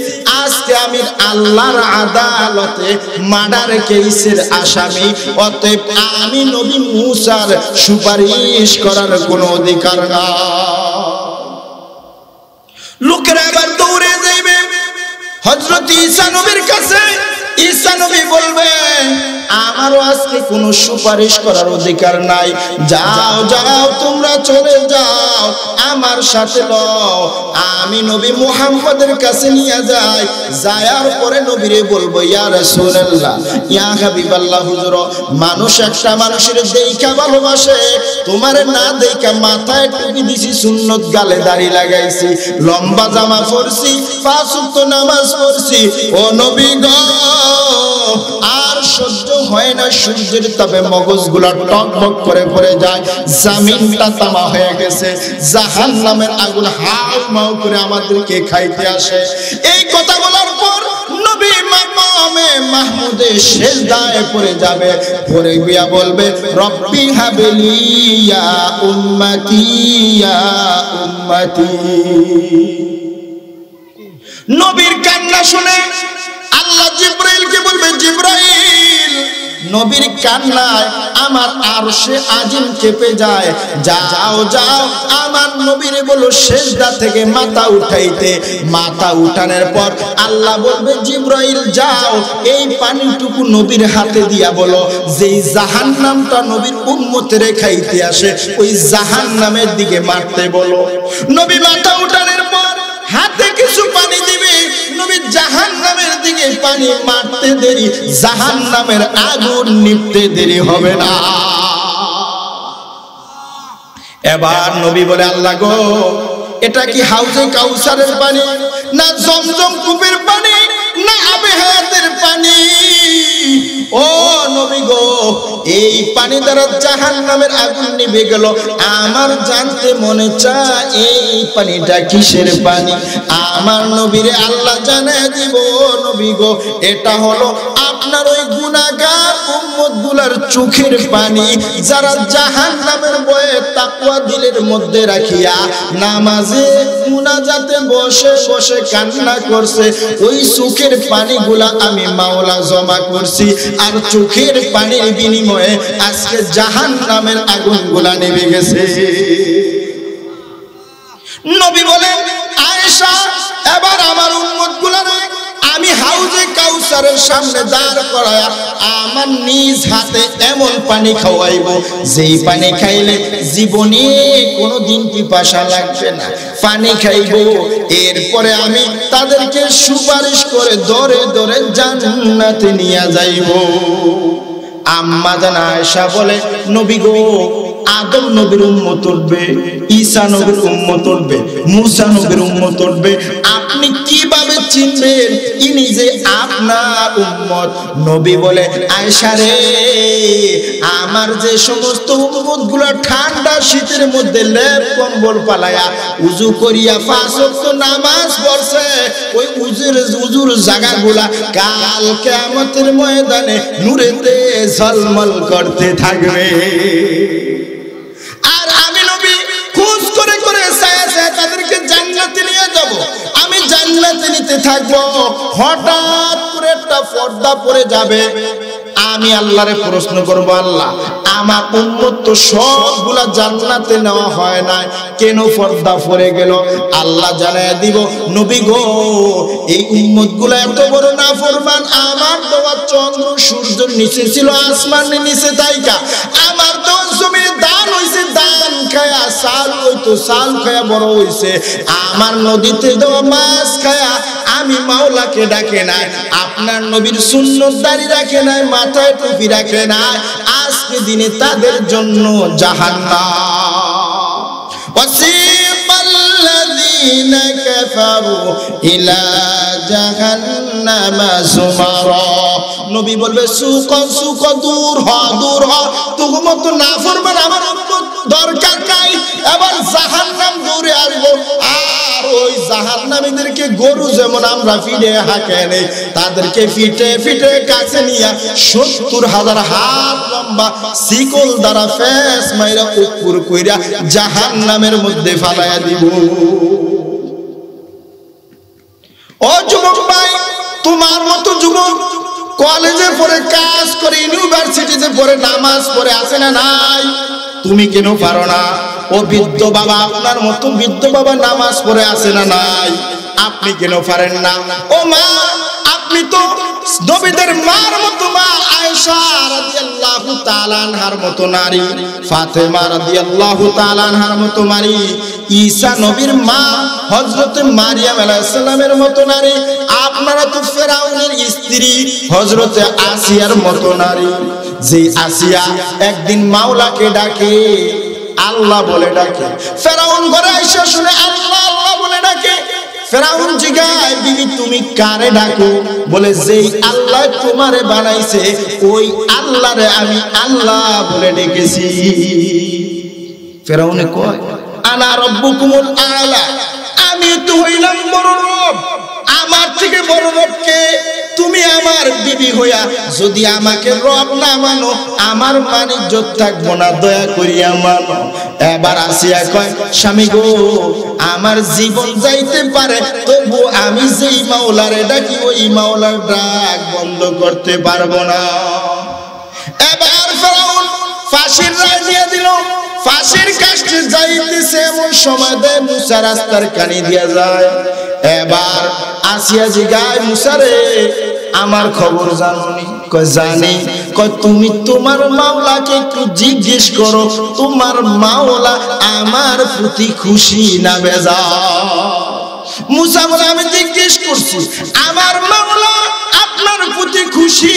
আজকে আমি আল্লাহর আদালতে মার্ডার কেসের আসামি, অতএব আমি নবী মুসার সুপারিশ করার কোনো অধিকার না। লোকেরা আবার দৌড়ে যাইবে হযরত ঈসা নবীর কাছে। ঈসা নবী বলবে আমারও আজকে কোনো সুপারিশ করার অধিকার নাই, যাও যাও তোমরা চলে যাও আমার সাথে লও, আমি নবী মুহাম্মদের কাছে নিয়ে যাই। যাওয়ার পরে নবীরে বলবো ইয়া রাসূলুল্লাহ ইয়া হাবিবাল্লাহ, হুজুর মানুষ একটা মানুষের দেইখা ভালোবাসে, তোমারে না দেইখা মাথায় টুপি দিছি, সুন্নত গালে দাড়ি লাগাইছি, লম্বা জামা পরছি, 5 ওয়াক্ত নামাজ পড়ছি, ও নবী গো আর সহ্য হয় না, সূর্যের তাপে মগজগুলা টকবক করে পড়ে যায়, জমিনটা তামা হয়ে গেছে, জাহান্নামের আগুন হাউ মাউ করে আমাদেরকে খাইতে আসে। এই কথা বলার পর নবী মাকামে মাহমুদে সিজদায় পড়ে যাবে, পড়ে গিয়া বলবে রব্বি হাবলি ইয়া উম্মতি ইয়া উম্মতি। নবীর কান্না শুনে আল্লাহ জিবরাইলকে বলবে জিবরাইল, নবীর কান্নায় আমার আরশে আজিম কেঁপে যায়, যাও যাও আমার নবীরে বলো সিজদা থেকে মাথা উঠাইতে। মাথা উঠানোর পর আল্লাহ বলবে জিবরাইল যাও এই পানিটুকু নবীর হাতে দিয়া বলো যেই জাহান্নামটা নবীর উম্মতেরে খাইতে আসে ওই জাহান্নামের দিকে মারতে বলো। নবী মাথা উঠানোর পর হাতে কিছু পানি দিবে, নবী জাহান্নামের দিকে পানি মারতে দেরি, জাহান্নামের আগুন নিভতে দেরি হবে না। এবার নবী বলে আল্লাহ গো এটা কি হাউজে কাউসারের পানি, না জমজম কূপের পানি, না আবে হায়াতের পানি? ও নবী গো এই পানি দ্বারা জাহান্নামের আগুন নিভে গেল, আমার জানতে মনে চায় এই পানিটা কিসের পানি? আমার নবীরে আল্লাহ জানায় দিব নবী গো এটা হলো আপনার ওই গুনাহগার উম্মতগুলোর চোখের পানি, যারা জাহান্নামের ভয়ে তাকওয়া দিলের মধ্যে রাখিয়া নামাজে মুনাজাতে বসে বসে কান্না করছে, ওই চোখের পানিগুলা আমি মাওলা জমা করছি, আর চোখের পানির বিনিময়ে আজকে জাহান্নামের আগুনগুলা নেমে গেছে। নবী বলেন আয়েশা এবার আমার উম্মতগুলারে আমি হাউজে কাউসারের সামনে দাঁড় করায়া আমার নিজ হাতে এমন পানি খাওয়াইবো যেই পানি খাইলে জীবনে কোনোদিন পিপাসা লাগবে না, পানি খাইবো। এরপরে আমি তাদেরকে সুপারিশ করে দরে দরে জান্নাতে নিয়ে যাইবো। আম্মা জান আয়েশা বলে নবী গো আদম নবীর উম্মত উঠবে, ঈসা নবীর উম্মত উঠবে, মুসা নবীর উম্মত উঠবে, আপনি কিভাবে চিনবেন ইনি যে আপনার উম্মত। নবী বলে আয়েশা রে, আমার যে সমস্ত উম্মতগুলো ঠান্ডা শীতের মধ্যে লেপ কম্বল পালায়া উযু করিয়া 5 ওয়াক্ত নামাজ পড়ছে, ওই উজুর জায়গাগুলা কাল কিয়ামতের ময়দানে নূরেতে ঝলমল করতে থাকবে। আর আমি নবী খোঁজ করে করে তাদেরকে জান্নাতে নিয়ে যাব, আমি জান্নাতে নিতে থাকবো। হঠাৎ করে একটা পর্দা পড়ে যাবে, আমি আল্লাহরে প্রশ্ন করব, আল্লাহ আমার উম্মত তো সবগুলা জান্নাতে নেওয়া হয় না, কেন পর্দা পড়ে গেল? আল্লাহ জানায় দিব, নবী গো এই উম্মতগুলা এত বড় নাফরমান, আমার দেওয়া চন্দ্র সূর্যের নিচে ছিল, আসমানের নিচে তাইকা আমার দেওয়া জমির দান হইছে, দান খায়া সাল হইতো, সাল খায়া বড় হইছে, আমার নদীতে দেওয়া মাছ খায়া আমি মাওলাকে ডাকে নাই, আপনার নবীর সুন্নত দাড়ি রাখে নাই, মাথায় টুপি রাখে নাই, আজকে দিনে তাদের জন্য জাহান্নাম। ওয়াসিবাল্লাযীনা কাফারু ইলা জাহান্নামা যুমারা, নবী বলবে সুক সুক, দূর হ দূর হ, তোমার মত নাফরমান আমার উম্মত দরকার নাই, এবার জাহান্নাম দূরে আসবো। আর ওই জাহান্নামীদেরকে গরু যেমন আমরা ফিটে হাঁকে নেই, তাদেরকে ফিটে ফিটে কাছে নিয়ে 70,000 হাত লম্বা শিকল দ্বারা ফেস মাইরা উপর কইরা জাহান্নামের মধ্যে ফালাইয়া দিব। ও যুবক ভাই, তোমার মতো যুবক কলেজে পড়ে, কাজ করে, ইউনিভার্সিটিতে পড়ে, নামাজ পড়ে আছে না নাই? তুমি কেন পারো না? ও বৃদ্ধ বাবা, আপনার মতো বৃদ্ধ বাবা নামাজ পড়ে আছে না নাই? আপনি কেন পারেন না? ও মা, আপনি তো নবীদের মার মতো মা, আয়েশা রাদিয়াল্লাহু তাআলা আনহার মতো নারী, ফাতেমা রাদিয়াল্লাহু তাআলা আনহার মতো নারী, ঈসা নবীর মা হযরত মারিয়াম আলাইহিস সালামের মতো নারী, আপনারা তো ফেরাউনের স্ত্রী হযরত আসিয়ার মতো নারী। যে আসিয়া একদিন মাওলাকে ডাকে, আল্লাহ বলে ডাকে, ফেরাউন ঘরে আয়েশা শুনে আল্লাহ আল্লাহ বলে ডাকে। ফেরাউন জিগায়, বিবি তুমি কারে ডাকো? বলে যেই আল্লাহ তোমারে বানাইছে ওই আল্লাহরে আমি আল্লাহ বলে ডেকেছি। ফেরাউনে কয়, আনা রব্বুকুমুল আলা, আমি তো হইলাম বড় রব, আমার থেকে বড় রব কে? তুমি আমার বিবি হইয়া যদি আমাকে রব না মানো, আমার মান ইজ্জত থাকবো না, দয়া করিয়া মানো। এবার আসিয়া কয়, স্বামী গো আমার জীবন যাইতে পারে, তবু আমি যেই মাওলারে ডাকি ওই মাওলার ডাক বন্ধ করতে পারবো না। এবার ফেরাউন ফাঁসির রায় দিয়ে দিল, ফাঁসির কাছে যাইতেছে এমন সময় দেয় মুসা রাস্তার কানি দিয়া যায়। এবার আসিয়া জিগায়, মুসা রে আমার খবর জানোনি? কয় জানি। কয় তুমি তোমার মাওলাকে একটু জিজ্ঞেস করো, তোমার মাওলা আমার প্রতি খুশি না বেজার? মুসা বলে আমি জিজ্ঞেস করছি, আমার মাওলা আপনার প্রতি খুশি।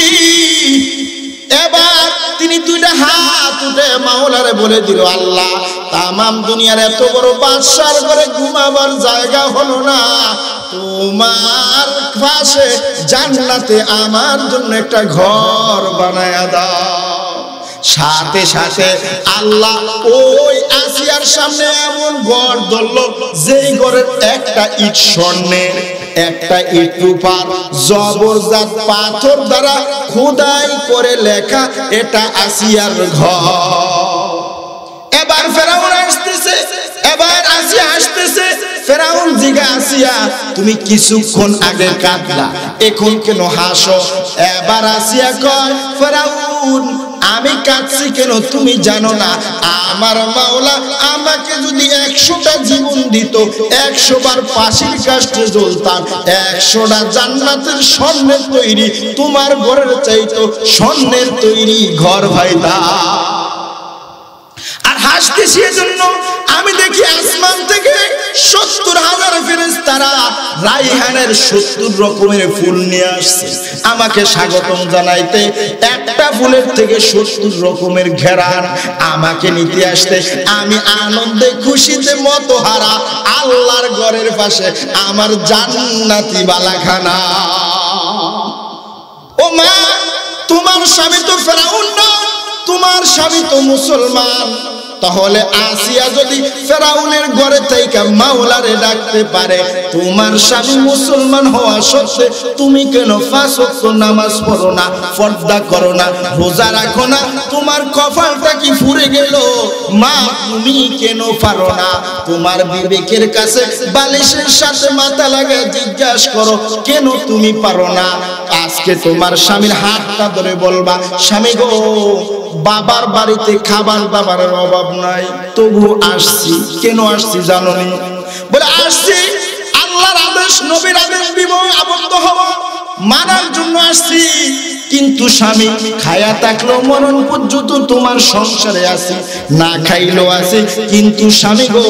এবার তিনি দুইটা হাত উঠে মাওলারে বলে দিল, আল্লাহ তামাম দুনিয়ার এত বড় বাদশার ঘরে ঘুমাবার জায়গা হলো না, তোমার পাশে জান্নাতে আমার জন্য একটা ঘর বানায়া দাও। সাথে সাথে আল্লাহ ওই আসিয়ার সামনে এমন ঘর ধরল, যেই ঘরের একটা ইট স্বর্ণের, একটা ইট রূপার, জবরদস্ত পাথর দ্বারা খোদাই করে লেখা, এটা আসিয়ার ঘর। এবার ফেরাউন আসতেছে, এবার আসিয়া আসতেছে। ফেরাউন জিগা, আসিয়া তুমি কিছুক্ষণ আগে কাঁদলা, এখন কেন হাসো? এবার আসিয়া কয়, ফেরাউন আমি কাঁদছি কেন তুমি জানো না? আমার মাওলা আমাকে যদি 100টা জীবন দিত, 100 বার ফাঁসির কাস্টে জ্বলতাম, 100টা জান্নাতের স্বর্ণের তৈরি তোমার ঘরের চাইতো স্বর্ণের তৈরি ঘর ভাইতা। আর হাসতেছি এজন্য আমি দেখি আসমান থেকে 70,000 ফেরেশতা ফেরেশতারা রাইহানের 70 রকমের ফুল নিয়ে আসছে আমাকে স্বাগতম জানাইতে। একটা ফুলের থেকে 70 রকমের ঘেরান আমাকে নিতে আসতে। আমি আনন্দে খুশিতে মতহারা আল্লাহর ঘরের পাশে আমার জান্নাতি বালাখানা। ও মা, তোমার স্বামী তো ফেরাউন না, তোমার স্বামী তো মুসলমান। তাহলে আসিয়া যদি ফেরাউনের ঘরে থেকে মাওলারে ডাকতে পারে, তোমার স্বামী মুসলমান হওয়া সত্ত্বে তুমি কেন 5 ওয়াক্ত নামাজ পড়ো না, পর্দা করো না, রোজা রাখো না? তোমার কপালটা কি ফুরে গেল? মা, তুমি কেন পারো না? তোমার বিবেকের কাছে বালিশের সাথে মাথা লাগিয়ে জিজ্ঞাসা করো, কেন তুমি পারো না? আজকে তোমার স্বামীর হাতটা ধরে বলবা, স্বামী গো, বাবার বাড়িতে খাবার দাবারের অভাব নাই, তবু আসছি। কেন আসছি জানো নি? বলে আসছি আল্লাহর আদেশ, নবীর আদেশ দিব, আবদ্ধ হব, মানার জন্য আসছি। কিন্তু স্বামী খায়া থাকলেও মরণ পর্যন্ত তোমার সংসারে আছি, না খাইলেও আছে। কিন্তু স্বামী গো,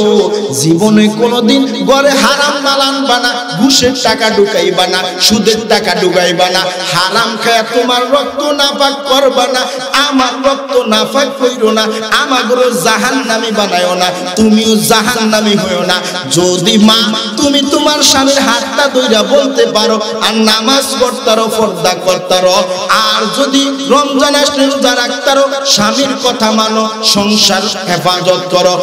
জীবনে কোনোদিন ঘরে হারাম মাল আনবা না, ঘুষের টাকা ঢুকাইবা না, সুদের টাকা ঢুকাইবা না, হারাম খায়া তোমার রক্ত নাপাক করবা না, আমার রক্ত নাপাক কইরো না, আমাগো জাহান্নামী বানায়ো না, তুমিও জাহান্নামী হইও না। যদি মা তুমি তোমার স্বামীর হাতটা ধইরা বলতে পারো আর নামাজ পড়তারো, পর্দা করতারো, আর যদি রমজান আসলে রোজা রাখতারো, স্বামীর কথা মানো, সংসার হেফাজত করো,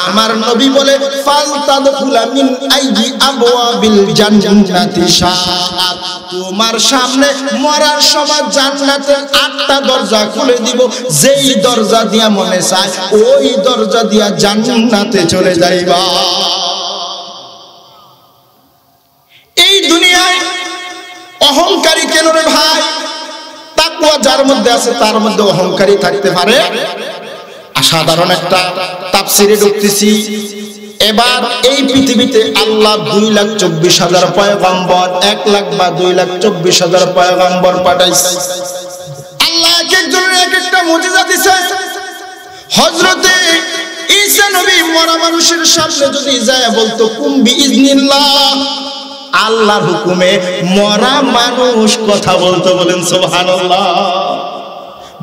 আমার নবী বলে ফালতাদখুলা মিন আইয়ি আবওয়াবিল জান্নাতি শাআত, তোমার সামনে মরার সময় জান্নাতের 8টা দরজা খুলে দিব, যেই দরজা দিয়া মনে চায় ওই দরজা দিয়া জান্নাতে চলে যাইবা। এই দুনিয়ায় অহংকারী কেন রে ভাই? তাকওয়া যার মধ্যে আছে তার মধ্যে অহংকারী থাকতে পারে? সাধারণ একটা তাফসীরে ঢুকতেছি। এবার এই পৃথিবীতে আল্লাহ 2,24,000 পয়গম্বর, 1 লাখ বা 2,24,000 পয়গম্বর পাঠাইছে। আল্লাহ এক একজনের এক একটা মুজিজা দিছে। হযরতে ঈসা নবী মরা মানুষের সামনে যদি যায় বলতো কুম বিইজনিল্লাহ, আল্লাহর হুকুমে মরা মানুষ কথা বলতে, বলেন সুবহানাল্লাহ।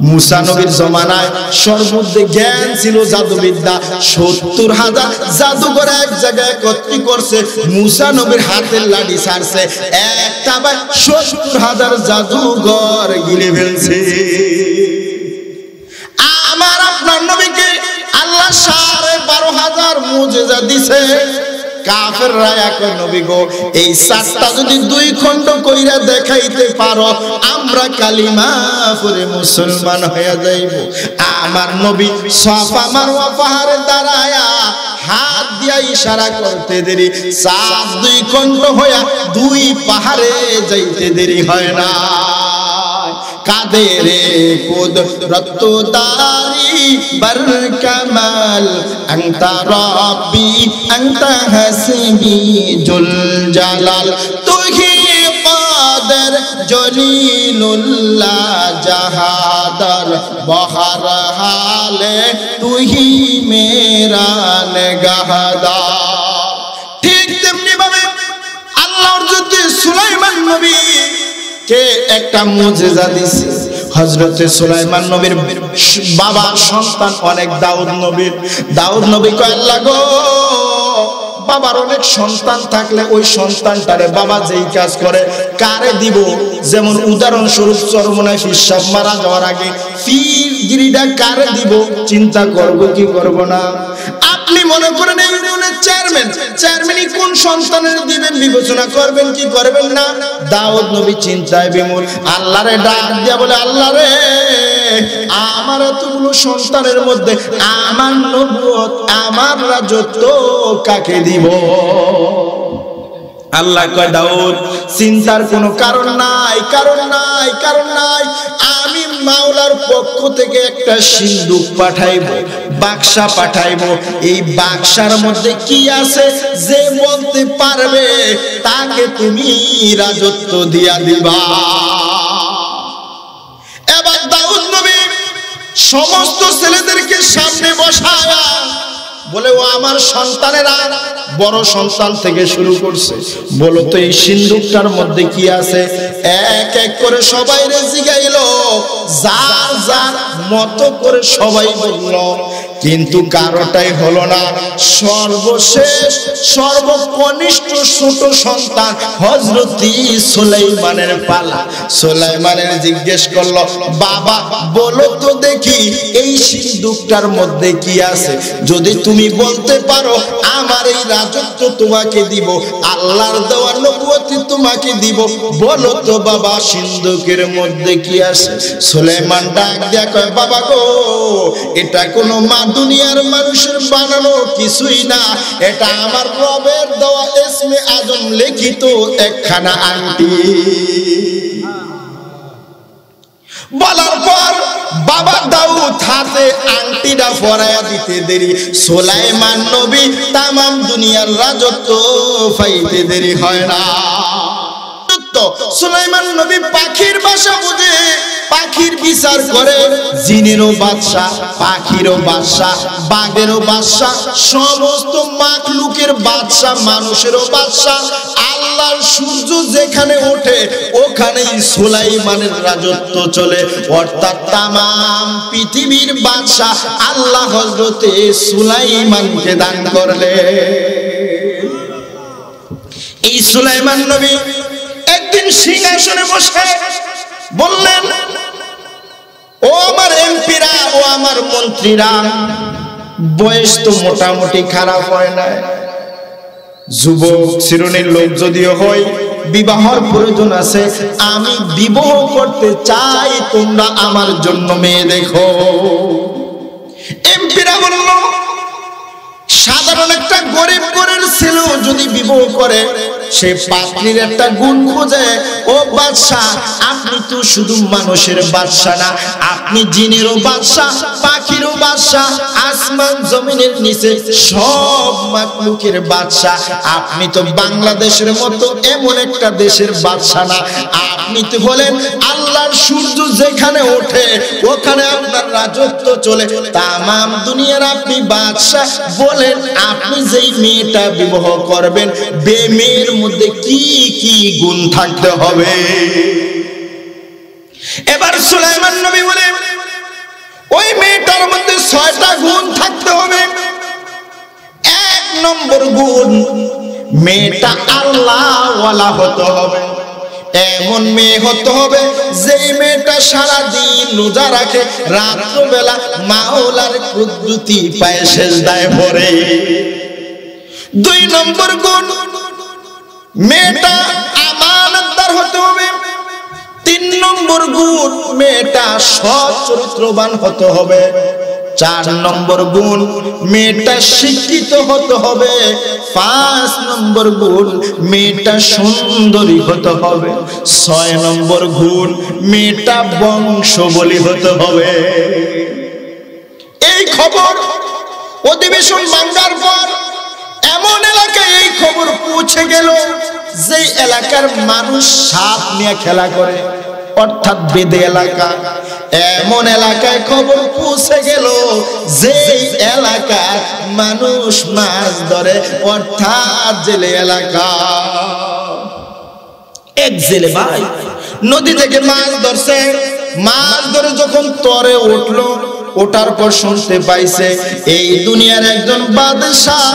মুসা নবীর জমানায় সর্বমধ্যে জ্ঞান ছিল জাদুবিদ্যা, 70,000 জাদুঘর এক জায়গায় একত্রিত করছে, মুসা নবীর হাতের লাঠি ছাড়ছে, একটা বা 70,000 জাদুঘর গিলে ফেলছে। আমার আপনার নবীকে আল্লাহ 12,500 মুজিজা দিছে। কাফেররা কয় নবী গো, এই 7টা যদি 2 খণ্ড কইরা দেখাইতে পারো, আমরা কালিমা পড়ে মুসলমান হয়ে যাইব। আমার নবী সাফা মারওয়া পাহাড়ে দাঁড়ায়া হাত দিয়া ইশারা করতে দেরি, 2 খণ্ড হইয়া 2 পাহাড়ে যাইতে দেরি হয় না। কাদেরে কুদরত দারি বার কামাল, আনতা রব্বি আনতা হাসবি জুল জালাল, তুহি কাদের জলিলুল্লাহ জাহাদার, বহর হালে তুহি মেরা নিগাহদার। ঠিক তেমনি ভাবে আল্লাহর যদি সুলাইমান নবী কে একটা মুজিজা দিছে। হযরতে সুলাইমান নবীর বাবার সন্তান অনেক, দাউদ নবীর। দাউদ নবী কয়, আল্লাহ গো, বাবার অনেক সন্তান থাকলে ওই সন্তানটারে বাবা যেই কাজ করে কারে দিব? যেমন উদাহরণস্বরূপ চরমনায় ফিসাব মারা যাওয়ার আগে ফিরগিরিটা কারে দিব চিন্তা করব কি করব না। আপনি মনে করেন এই ইউনিয়নের চেয়ারম্যানই কোন সন্তানের দিবেন বিবেচনা করবেন কি করবেন না। দাউদ নবী চিন্তায় বিমূঢ়, আল্লাহরে ডাক দিয়া বলে, আল্লাহ রে, আমার এতগুলো সন্তানের মধ্যে আমার নবুয়ত, আমার রাজত্ব কাকে দিব? আল্লাহ কয়, দাউদ, চিন্তার কোনো কারণ নাই, কারণ নাই, কারণ নাই। আমি মাওলার পক্ষ থেকে একটা সিন্ধুক পাঠাইবো, বাক্সা পাঠাইবো। এই বাক্সার মধ্যে কি আছে যে বলতে পারবে তাকে তুমি রাজত্ব দিয়া দিবা। এবার দাউদ নবী সমস্ত ছেলেদেরকে সামনে বসায়া বলে, ও আমার সন্তানেরা, বড় সন্তান থেকে শুরু করছে। বলো তো এই সিন্ধুকটার মধ্যে কি আছে? এক এক করে সবাই জিগাইলো, যার যার মতো করে সবাই বলল, কিন্তু কারোটাই হলো না। সর্বশেষ সর্বকনিষ্ঠ ছোট সন্তান হযরত সুলাইমানের পালা। সুলাইমানের জিজ্ঞেস করলো, বাবা বলো তো দেখি এই সিন্ধুকটার মধ্যে কি আছে? যদি তুমি বলতে পারো আমার এই রাজত্ব তোমাকে দিব, আল্লাহর দেওয়া নবুয়তি তোমাকে দিব, বলো তো বাবা সিন্ধুকের মধ্যে কি আছে? সুলাইমান ডাক দিয়া কয়, বাবা গো, এটা কোনো দুনিয়ার মানুষের বানানো কিছুই না, এটা আমার রবের দেওয়া ইসমে আজম লিখিত একখানা আংটি। বলার পর বাবা দাউদ হাতে আংটিটা পরায়া দিতে দেরি, সুলাইমান নবী তামাম দুনিয়ার রাজত্ব পাইতে দেরি হয় না। সুলাইমান নবী পাখির ভাষা বুঝে, পাখির বিচার করে, জিনেরও বাদশা, পাখিরও বাদশা, বাঘেরও বাদশা, সমস্ত মাখলুকের বাদশা, মানুষেরও বাদশা। আল্লাহর সূর্য যেখানে ওঠে ওখানেই সুলাইমানের রাজত্ব চলে, অর্থাৎ তামাম পৃথিবীর বাদশা আল্লাহ হযরতে সুলাইমানকে দান করলে। এই সুলাইমান নবী একদিন সিংহাসনে বসে বললেন, ও আমার এমপিরা, ও আমার মন্ত্রীরা, বয়স তো মোটামুটি খারাপ হয় না, যুবক শ্রেণীর লোক যদিও হয়, বিবাহর প্রয়োজন আছে, আমি বিবাহ করতে চাই, তোমরা আমার জন্য মেয়ে দেখো। এমপিরা বলল, সাধারণ একটা গরিব ঘরের ছেলে যদি বিবাহ করে সে পাত্রীর একটা গুণ খোঁজে। ও বাদশা, আপনি তো শুধু মানুষের বাদশা না, আপনি জিনেরও বাদশা, পাখিরও বাদশা, আসমান জমিনের নিচে সব মাখলুকের বাদশা। আপনি তো বাংলাদেশের মতো এমন একটা দেশের বাদশা না, আপনি তো হলেন আল্লাহর সূর্য যেখানে ওঠে ওখানে আপনার রাজত্ব চলে, তামাম দুনিয়ার আপনি বাদশা। বলেন আপনি যেই মেয়েটা বিবাহ করবেন, মেয়ের মধ্যে কি কি গুণ থাকতে হবে? এবার সুলাইমান নবী বলে, ওই মেয়েটার মধ্যে 6টা গুণ থাকতে হবে। 1 নম্বর গুণ, মেয়েটা আল্লাহওয়ালা হতে হবে। এমন মেয়ে হতে হবে যেই মেয়েটা সারাদিন রোজা রাখে, রাত্রবেলা মাওলার কুদরতি পায়ে সেজদায় পড়ে। 2 নম্বর গুণ, মেয়েটা আমানতদার হতে হবে। 3 নম্বর গুণ, মেয়েটা সৎ চরিত্রবান হতে হবে। 4 নম্বর গুণ, মেয়েটা শিক্ষিত হতে হবে। 5 নম্বর গুণ, মেয়েটা সুন্দরী হতে হবে। 6 নম্বর গুণ, মেয়েটা বংশবলী হতে হবে। এই খবর অধিবেশন ভাঙার পর এমন এলাকায় এই খবর পৌঁছে গেল যে এলাকার মানুষ সাপ নিয়ে খেলা করে, অর্থাৎ বেদে এলাকা। এমন এলাকায় খবর পৌঁছে গেল যে এলাকার মানুষ মাছ ধরে, অর্থাৎ জেলে এলাকা। এক জেলে ভাই নদী থেকে মাছ ধরছে, মাছ ধরে যখন তরে উঠলো, ওটার পর শুনতে পাইছে এই দুনিয়ার একজন বাদশাহ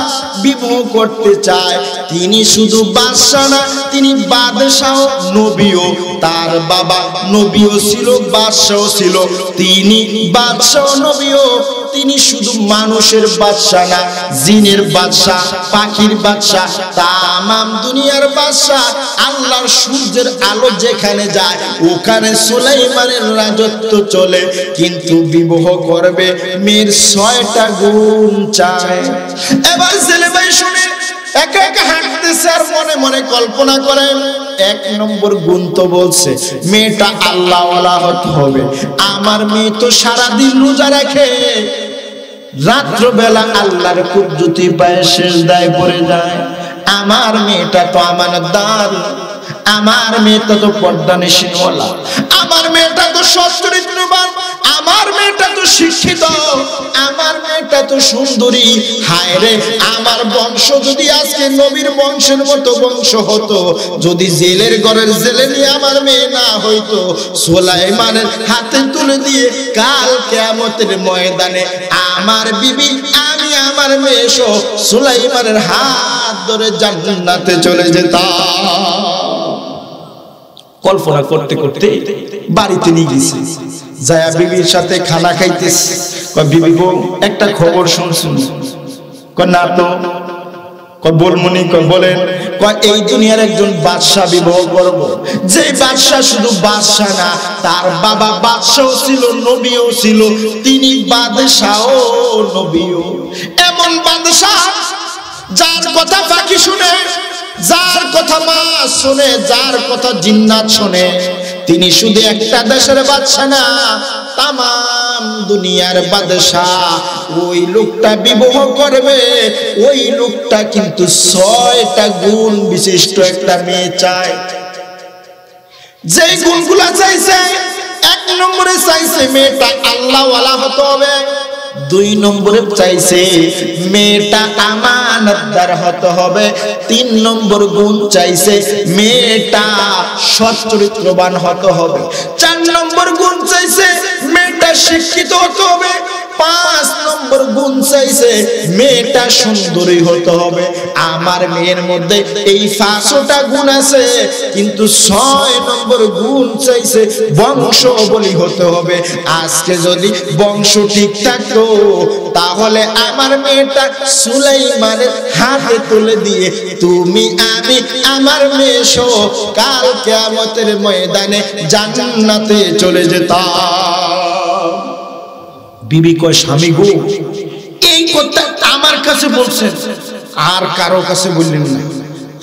বিবাহ করতে চায়। তিনি শুধু বাদশাহ না, তিনি বাদশাহ নবীও। তার বাবা নবীও ছিল, বাদশাহ ছিল। তিনি বাদশাহ নবীও। তিনি শুধু মানুষের বাদশাহ না, জিনের বাদশাহ, পাখির বাদশাহ, তামাম দুনিয়ার বাদশাহ। আল্লাহর সূর্যের আলো যেখানে যায় ওখানে সুলাইমানের রাজত্ব চলে। কিন্তু বিবাহ করবে, মেয়ের 6টা গুণ চায়। এবার ছেলে ভাই শুনে একা একা হাঁটতেছে আর মনে মনে কল্পনা করে। 1 নম্বর গুণ তো বলছে মেয়েটা আল্লাহওয়ালা হতে হবে। আমার মেয়ে তো সারাদিন রোজা রাখে, রাত্রবেলা আল্লাহর কুদরতি পায়ে সেজদায় পড়ে যায়। আমার মেয়েটা তো আমানতদার, আমার মেয়েটা তো পর্দানিশীনওয়ালা, আমার আমার মেয়েটা তো সৎ চরিত্রবান, আমার মেয়েটা তো শিক্ষিত, আমার মেয়েটা তো সুন্দরী। হায় রে, আমার বংশ যদি আজকে নবীর বংশের মতো বংশ হতো, যদি জেলের ঘরের জেলে নিয়ে আমার মেয়ে না হইতো, সুলাইমানের হাতে তুলে দিয়ে কাল কিয়ামতের ময়দানে আমার বিবি, আমি আমার মেয়ে সহ সুলাইমানের হাত ধরে জান্নাতে চলে যেতাম। কল্পনা করতে করতে বাড়িতে নিয়ে গেছি, যায়া বিবির সাথে খানা খাইতেছি। বিবি গো, একটা খবর শুনছুন? না তো। বলমুনি? বলেন। এই দুনিয়ার একজন বাদশা বিবাহ করব, যে বাদশা শুধু বাদশা না, তার বাবা বাদশাও ছিল, নবীও ছিল, তিনি বাদশাও নবীও। এমন বাদশা যার কথা পাখি শুনে, যার কথা মাছ শুনে, যার কথা জিন্নাত শুনে। তিনি শুধু একটা দেশের বাদশা না, তামাম দুনিয়ার বাদশাহ। ওই লোকটা বিবাহ করবে, ওই লোকটা কিন্তু 6টা গুণ বিশিষ্ট একটা মেয়ে চায়। যে গুণগুলা চাইছে, 1 নম্বরে চাইছে মেয়েটা আল্লাহওয়ালা হতে হবে, 2 নম্বরে চাইছে মেয়েটা আমানতদার হতে হবে, 3 নম্বর গুণ চাইছে মেয়েটা সৎ চরিত্রবান হতে হবে, 4 নম্বর গুণ চাইছে মেয়েটা শিক্ষিত হতে হবে, 5 নম্বর গুণ চাইছে মেয়েটা সুন্দরী হতে হবে। আমার মেয়ের মধ্যে এই 5টা গুণ আছে, কিন্তু 6 নম্বর গুণ চাইছে বংশ বলি হতে হবে। আজকে যদি বংশ ঠিক থাকতো, তাহলে আমার মেয়েটা সুলাইমানের হাতে তুলে দিয়ে তুমি আমি আমার মেয়ে সহ কাল কিয়ামতের ময়দানে জান্নাতে চলে যেতাম। বিবি কয়, স্বামী গো, এই কথা আমার কাছে বলছেন, আর কারো কাছে বললেন না।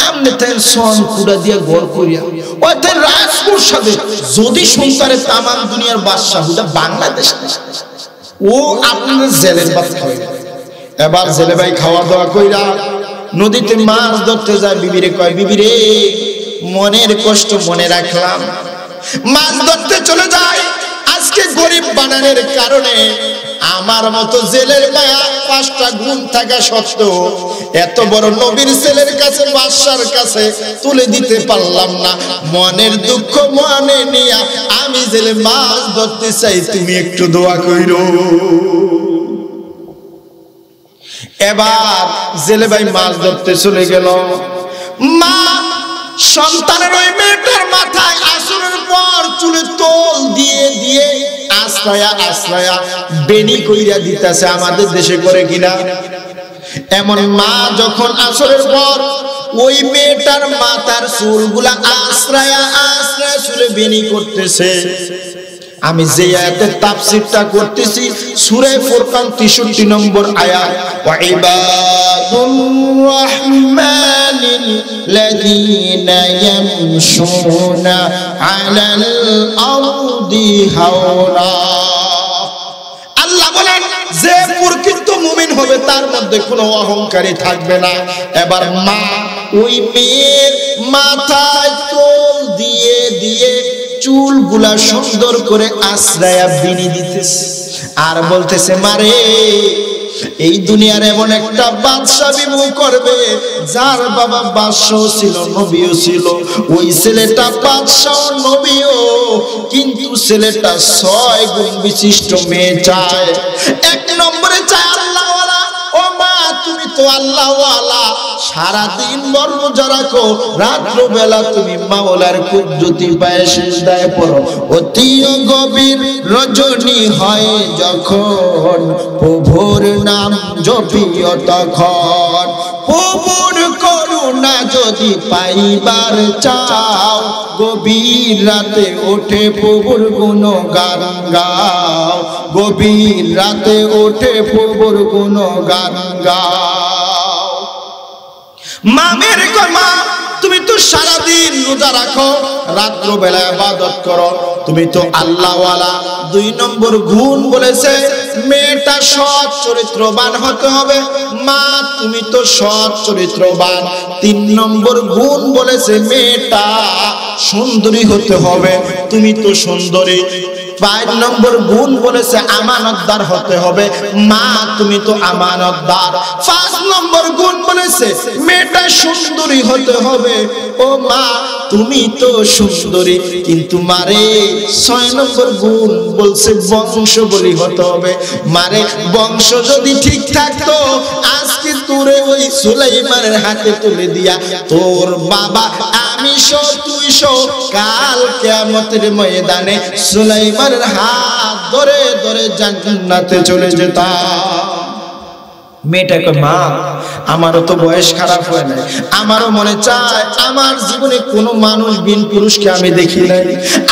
আমনে তাই সন কুড়া দিয়া গড় করিয়া ওতে রাজপ্রসাদে যদি সন্তানের তামাম দুনিয়ার বাদশা হুদা বাংলাদেশ, ও আপনার জেলের ভাত খাওয়াই। এবার জেলে ভাই খাওয়া দাওয়া কইরা নদীতে মাছ ধরতে যায়। বিবিরে কয়, বিবিরে মনের কষ্ট মনে রাখলাম, মাছ ধরতে চলে যায়। আজকে গরিব বানানোর কারণে আমার মতো জেলের মায়া 5টা গুণ থাকা সত্ত্বেও এত বড় নবীর ছেলের কাছে, বাদশার কাছে তুলে দিতে পারলাম না। মনের দুঃখ মনে নিয়া আমি জেলে মাছ ধরতে চাই, তুমি একটু দোয়া কইরো। এবার জেলে ভাই মাছ ধরতে চলে গেল। মা সন্তানের ওই মেয়েটার মাথায় আসরের পর চুলে তোল দিয়ে দিয়ে আশ্রয়া আশ্রয়া বেনি কইরা দিতেছে। আমাদের দেশে করে কিনা এমন মা যখন আসরের পর ওই মেয়েটার মাথার চুলগুলা আশ্রয়া আশ্রয়া চুলে বেনি করতেছে। আমি যে আয়াতের তাফসীরটা করতেছি সূরা ফুরকান 63 নম্বর আয়াত, ওয়া ইবাদুর রাহমানিল লাযীনা ইয়ামশুনা আলাল আরদি হাওরা। আল্লাহ বলেন, যে প্রকৃত মুমিন হবে তার মধ্যে কোনো অহংকারী থাকবে না। এবার মা ওই মেয়ের মাথায় তোল দিয়ে দিয়ে চুলগুলা সুন্দর করে আশ্রয়া বিনি দিতেছে আর বলতেছে, মারে এই দুনিয়ার এমন একটা বাদশা বিবাহ করবে যার বাবা বাদশাও ছিল, নবীও ছিল। ওই ছেলেটা বাদশাও নবীও, কিন্তু ছেলেটা 6 গুণ বিশিষ্ট মেয়ে চায়। 1 নম্বরে চায় আল্লাহওয়ালা। ও মা, তুমি তো আল্লাহওয়ালা, সারাদিন বড় রোজা রাখো, রাত্র বেলা তুমি মাওলার কুদরতি পায়ে সিজদায় পড়ো। অতি গভীর রজনী হয় যখন, প্রভুর নাম জপিও তখন। প্রভুর করুণা যদি পাইবার চাও, গভীর রাতে ওঠে প্রভুর গুণগান গাও। গভীর রাতে ওঠে প্রভুর গুণগান গাও। মা মেরে কর, মা তুমি তো সারাদিন রোজা রাখো, রাত্র বেলা ইবাদত করো, তুমি তো আল্লাহওয়ালা। 2 নম্বর গুণ বলেছে মেয়েটা সৎ চরিত্রবান হতে হবে। মা তুমি তো সৎ চরিত্রবান। 3 নম্বর গুণ বলেছে মেয়েটা সুন্দরী হতে হবে, তুমি তো সুন্দরী। 5 নম্বর গুণ বলেছে আমানতদার হতে হবে, মা তুমি তো আমানতদার। 5 নম্বর গুণ বলেছে মেয়েটা সুন্দরী হতে হবে, ও মা তুমি তো সুন্দরী। কিন্তু মারে 6 নম্বর গুণ বলছে বংশ বলি হতে হবে। মারে বংশ যদি ঠিক থাকতো আজকে তোরে ওই সুলাইমানের হাতে তুলে দিয়া তোর বাবা আমি শো তুই শো, কাল কিয়ামতের ময়দানে সুলাইমানের হাত ধরে ধরে জান্নাতে চলে যেতাম। মেয়েটাকে মা আমারও তো বয়স খারাপ হয় না, আমারও মনে চায় আমার জীবনে কোনো মানুষ বিন পুরুষকে আমি দেখি নাই,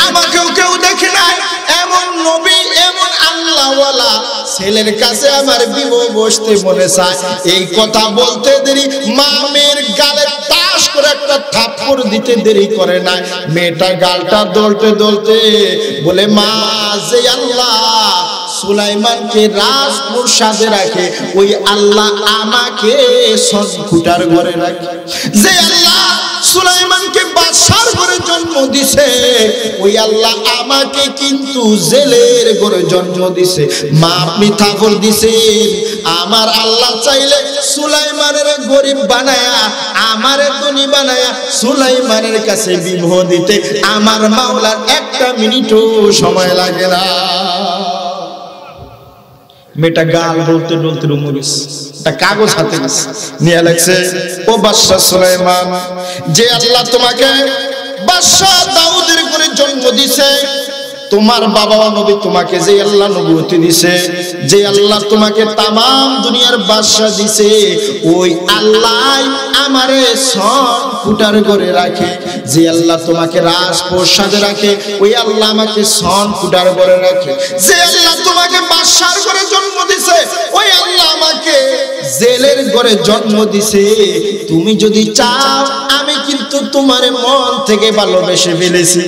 আমাকেও কেউ দেখে নাই, এমন নবী এমন আল্লাহওয়ালা ছেলের কাছে আমার বিবাহ বসতে মনে চায়। এই কথা বলতে দেরি মা মেয়ের গালে তাস করে একটা থাপ্পড় দিতে দেরি করে না। মেয়েটা গালটা দলতে দলতে বলে মা যে আল্লাহ সুলাইমানকে রাজপ্রাসাদে রাখে ওই আল্লাহ আমাকে সনকুটার ঘরে রাখে। যে আল্লাহ সুলাইমানকে বাদশার ঘরে জন্ম দিছে ওই আল্লাহ আমাকে কিন্তু জেলের ঘরে জন্ম দিছে। মা আপনি থাপড় দিছেন, আমার আল্লাহ চাইলে সুলাইমানের গরিব বানায়া আমারে ধনী বানায়া সুলাইমানের কাছে বিবাহ দিতে আমার মাওলার একটা মিনিটও সময় লাগে না। মেয়েটা গাল বলতে বলতে রুমুরিস একটা কাগজ হাতে নিয়ে লাগছে, ও বাদশা সুলাইমান, যে আল্লাহ তোমাকে বাদশা দাউদের করে জন্ম দিছে, তোমার বাবা নবী তোমাকে যে আল্লাহ নবুয়তি দিছে, যে আল্লাহ তোমাকে তাম দুনিয়ার বাদশা দিছে, ওই আল্লাহ আমারে সন ফুটার করে রাখে। যে আল্লাহ তোমাকে রাজপ্রাসাদে রাখে ওই আল্লাহ আমাকে সন ফুটার করে রাখে। যে আল্লাহ তোমাকে বাদশার ঘরে জন্ম দিছে ওই আল্লাহ আমাকে জেলের ঘরে জন্ম দিছে। তুমি যদি চাও আমি কিন্তু তোমার মন থেকে ভালোবেসে ফেলেছি,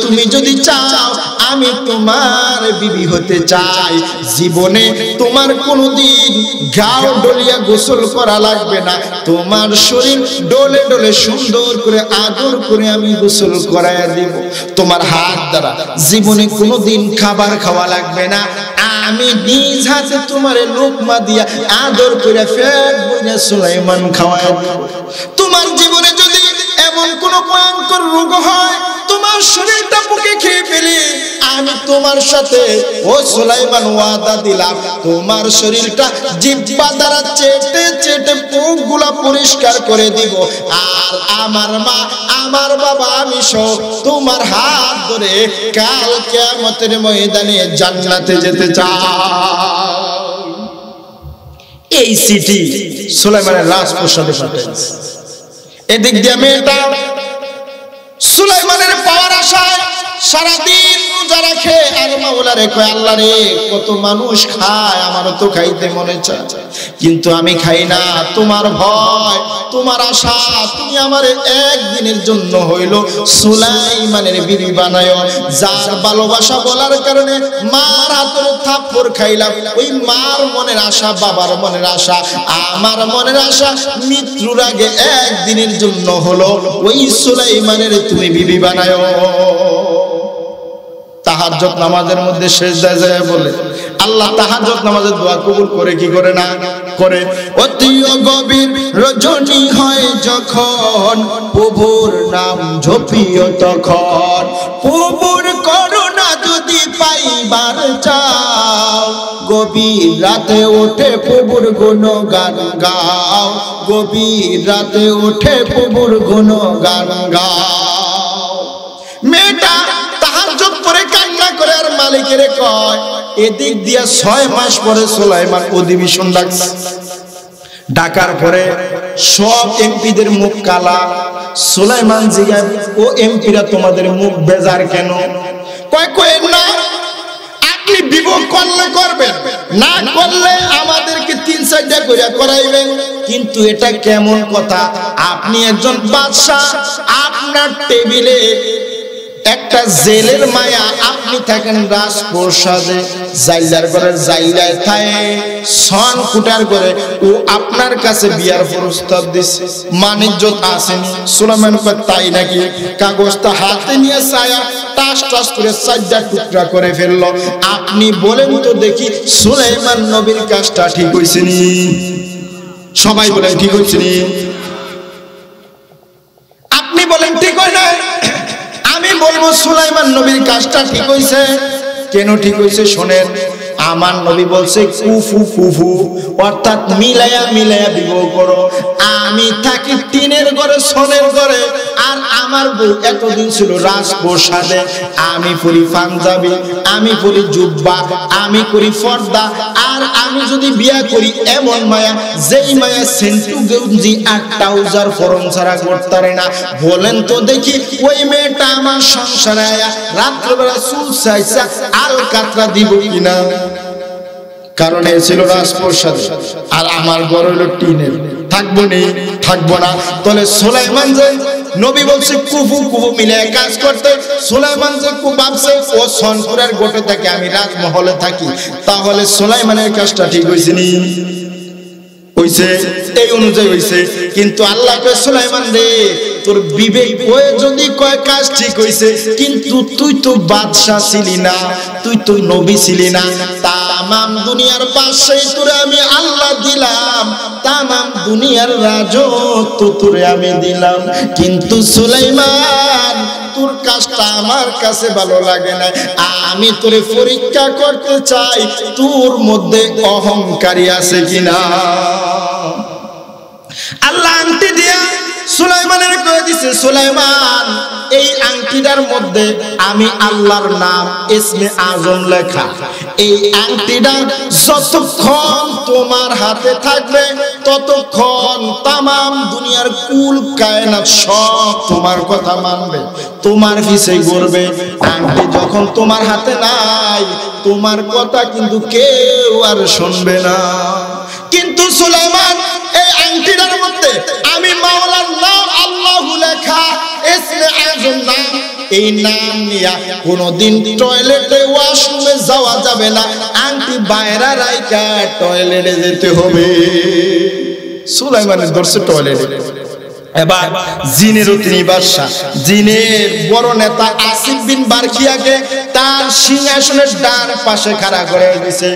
তুমি যদি চাও আমি তোমার বিবি হতে চাই। জীবনে তোমার কোনোদিন গাও ডলিয়া গোসল করা লাগবে না, তোমার শরীর ডলে ডলে সুন্দর করে আদর করে আমি গোসল করাইয়া দিব। তোমার হাত দ্বারা জীবনে কোনোদিন খাবার খাওয়া লাগবে না, আমি নিজ হাতে তোমারে লোকমা দিয়া আদর করে পেট ভরে সুলাইমান খাওয়ায় দেব। তোমার জীবনে যদি এমন কোন ভয়ঙ্কর রোগ হয় তোমার শরীরটা বুকে খেয়ে ফেলে, আমি তোমার সাথে ও সুলাইমান ওয়াদা দিলাম তোমার শরীরটা জিহ্বা দ্বারা চেটে চেটে পোকগুলা পরিষ্কার করে দিব। আর আমার মা আমার বাবা আমি সব তোমার হাত ধরে কাল কিয়ামতের ময়দানে জান্নাতে যেতে চাই। এই চিঠি সুলাইমানের রাজপ্রাসাদে পাঠাইছে। এদিক দিয়ে মেয়েটা সুলাইমানের পাওয়ার আশায় সারাদিন রোজা রাখে আর মাওলারে কয় আল্লাহ রে কত মানুষ খায় আমারও তো খাইতে মনে চায় কিন্তু আমি খাই না। তোমার ভয় তোমার আশা তুমি আমারে একদিনের জন্য হইল সুলাইমানের বিবি বানায়। যার ভালোবাসা বলার কারণে মার হাতের থাপ্পড় খাইলাম, ওই মার মনের আশা বাবার মনের আশা আমার মনের আশা মৃত্যুর আগে একদিনের জন্য হলো ওই সুলাইমানের তুমি বিবি বানায়। তাহাজ্জুদ নামাজের মধ্যে সিজদায় যায় বলে আল্লাহ তাহাজ্জুদ নামাজের দোয়া কবুল করে কি করে না করে। অতি গভীর রজনী হয় যখন প্রভুর নাম ঝোপিও তখন, প্রভুর করুণা যদি পাইবার চাও গভীর রাতে ওঠে প্রভুর গুণগান গাও, গভীর রাতে ওঠে প্রভুর গুণগান গাও। মেয়েটা তাহাজ্জুদ পড়ে কান্না করে আর মালিকের কয় এদিক দিয়া 6 মাস পরে সুলাইমান অধিবেশন ডাকছে। ডাকার পরে সব এমপিদের মুখ কালা। সুলাইমান জিজ্ঞাসা ও এমপিরা তোমাদের মুখ বেজার কেন? কয় না আপনি বিবাহ করলে করবেন, না করলে আমাদেরকে 3-4টা করে করাইবেন। কিন্তু এটা কেমন কথা? আপনি একজন বাদশা, আপনার টেবিলে একটা জেলের মায়া, আপনি থাকেন রাজপ্রসাদে, জাইলার ঘরের জাইলায় থাকে সন কুটার করে, ও আপনার কাছে বিয়ার প্রস্তাব দিছে, মানিজ্যত আসেনি। সুলাইমান কয় তাই নাকি? কাগজটা হাতে নিয়ে ছায়া টাস টাস করে 4টা টুকরা করে ফেললো। আপনি বলেন তো দেখি সুলাইমান নবীর কাজটা ঠিক হইছে নি? সবাই বলেন ঠিক হইছে নি? আপনি বলেন ঠিক হয় না? আমি বলবো সুলাইমান নবীর কাজটা ঠিক হইছে। কেন ঠিক হইছে শোনেন। আমার নবী বলছে কুফু কুফু, অর্থাৎ মিলায়া মিলায়া বিবাহ করো। আমি থাকি টিনের ঘরে, সোনের ঘরে, আর আমার বউ এতদিন ছিল রাজপ্রসাদে। আমি পরি পাঞ্জাবি, আমি পরি জুব্বা, আমি করি পর্দা, আর আমি যদি বিয়া করি এমন মায়া, যেই মায়া সেন্টু গেঞ্জি আর ট্রাউজার ফরম ছাড়া করতে পারে না। বলেন তো দেখি ওই মেয়েটা আমার সংসারে আয়া রাত্রবেলা চুল চাইছা আল কাতরা দিব কিনা? কারণ এ ছিল রাজপ্রসাদ, আর আমার ঘর হলো টিনের। থাকবো নি? থাকবো না। তাহলে সুলাইমান যে নবী বলছে কুফু কুফু মিলে কাজ করতে, সুলাইমান যে ভাবছে ও সনপুরের গোটে থাকে, আমি রাজমহলে থাকি, তাহলে সুলাইমানের কাজটা ঠিক হয়েছে নি? হইছে, এই অনুযায়ী হইছে। কিন্তু আল্লাহ কয় সুলাইমান রে, তোর বিবেক হয়ে যদি কয় কাজ ঠিক হইছে, কিন্তু তুই তো বাদশা ছিলি না, তুই তো নবী ছিলি না। তামাম দুনিয়ার বাদশাহী তোরে আমি আল্লাহ দিলাম, তামাম দুনিয়ার রাজত্ব তোরে আমি দিলাম, কিন্তু সুলাইমান তোর কাজটা আমার কাছে ভালো লাগে না। আমি তোরে পরীক্ষা করতে চাই তোর মধ্যে অহংকারী আছে কিনা। আল্লাহ আংটি দিয়া সুলাইমানের কয়ে দিছে, সুলাইমান এই আংটিটার মধ্যে আমি আল্লাহর নাম ইসমে আজম লেখা। এই আংটিটা যতক্ষণ তোমার হাতে থাকবে ততক্ষণ তামাম দুনিয়ার কুল কায়নাত সব তোমার কথা মানবে, তোমার পিছে ঘুরবে। আংটি যখন তোমার হাতে নাই, তোমার কথা কিন্তু কেউ আর শুনবে না। কিন্তু সুলাইমান এই আংটিটার মধ্যে আমি মাওলার নাম আল্লাহু লেখা, ইসমে আজম নাম, এই নাম নিয়া কোনদিন টয়লেটে ওয়াশরুমে যাওয়া যাবে না, আংটি বাইরে রাইখা টয়লেটে যেতে হবে। সুলাইমানের দর্শে টয়লেটে। এবার জিনেরও তিনি বাদশা, জিনের বড় নেতা আসিফ বিন বারখিয়াকে তার সিংহাসনের ডান পাশে খাড়া করে দিয়েছে।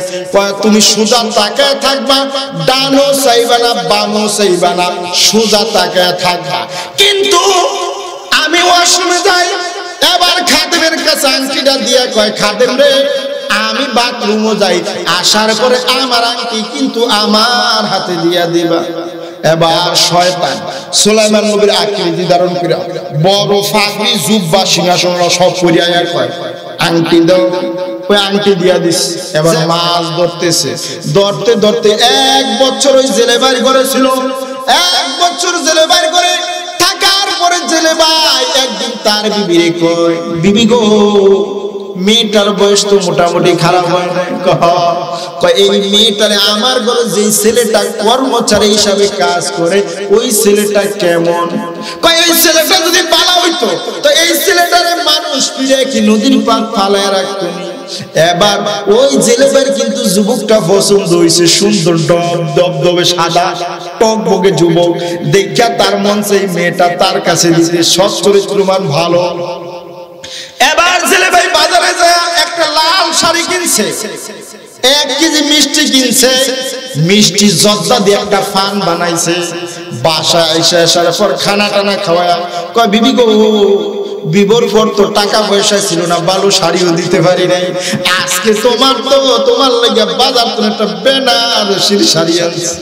তুমি সোজা তাকায় থাকবা, ডানও চাইবা না বামও চাইবা না, সোজা তাকায় থাকবা। কিন্তু আমি ওয়াশরুমে যাই, এবার খাদেমের কাছে আংটিটা দিয়া কয়, খাদেম রে আমি বাথরুমও যাই, আসার পরে আমার আংটি কিন্তু আমার হাতে দিয়া দিবা। এবার শয়তান সুলাইমান নবীর আকৃতি ধারণ করে বড় ফাঁকি জুব্বা সিংহাসন সব পরিয়া কয় আংটি দাও, ওই আংটি দিয়া দিস। এবার মাছ ধরতেছে, ধরতে ধরতে 1 বছর ওই জেলে বাড়ি করেছিল। 1 বছর জেলে বাড়ি করে থাকার পরে জেলে ভাই একদিন তার বিবিরে কয়, বিবি গো মেয়েটার বয়স তো মোটামুটি খারাপ হয় না, এই মেয়েটারে আমার ঘরে যে ছেলেটা কর্মচারী হিসাবে কাজ করে ওই ছেলেটা কেমন? এই ছেলেটা যদি পালা হইতো তো এই ছেলেটারে মানুষ ফিরে কি নদীর পাড় ফালায় রাখতো। এবার ওই জেলেবার কিন্তু যুবকটা পছন্দ হয়েছে, সুন্দর দবদবে সাদা টকবকে যুবক দেখা তার মন সেই মেয়েটা তার কাছে দিতে, সৎ চরিত্রমান ভালো। এবার জেলে ভাই বাজারে যায় একটা লাল শাড়ি কিনছে, 1 কেজি মিষ্টি কিনছে, মিষ্টি জর্দা দিয়ে একটা ফান বানাইছে। বাসায় এসে আসার পর খানা টানা খাওয়ায় কয়, বিবি গো বিবর পর তো টাকা পয়সা ছিল না, ভালো শাড়িও দিতে পারি নাই, আজকে তোমার লাগে বাজার তো একটা বেনারসির শাড়ি আনছি,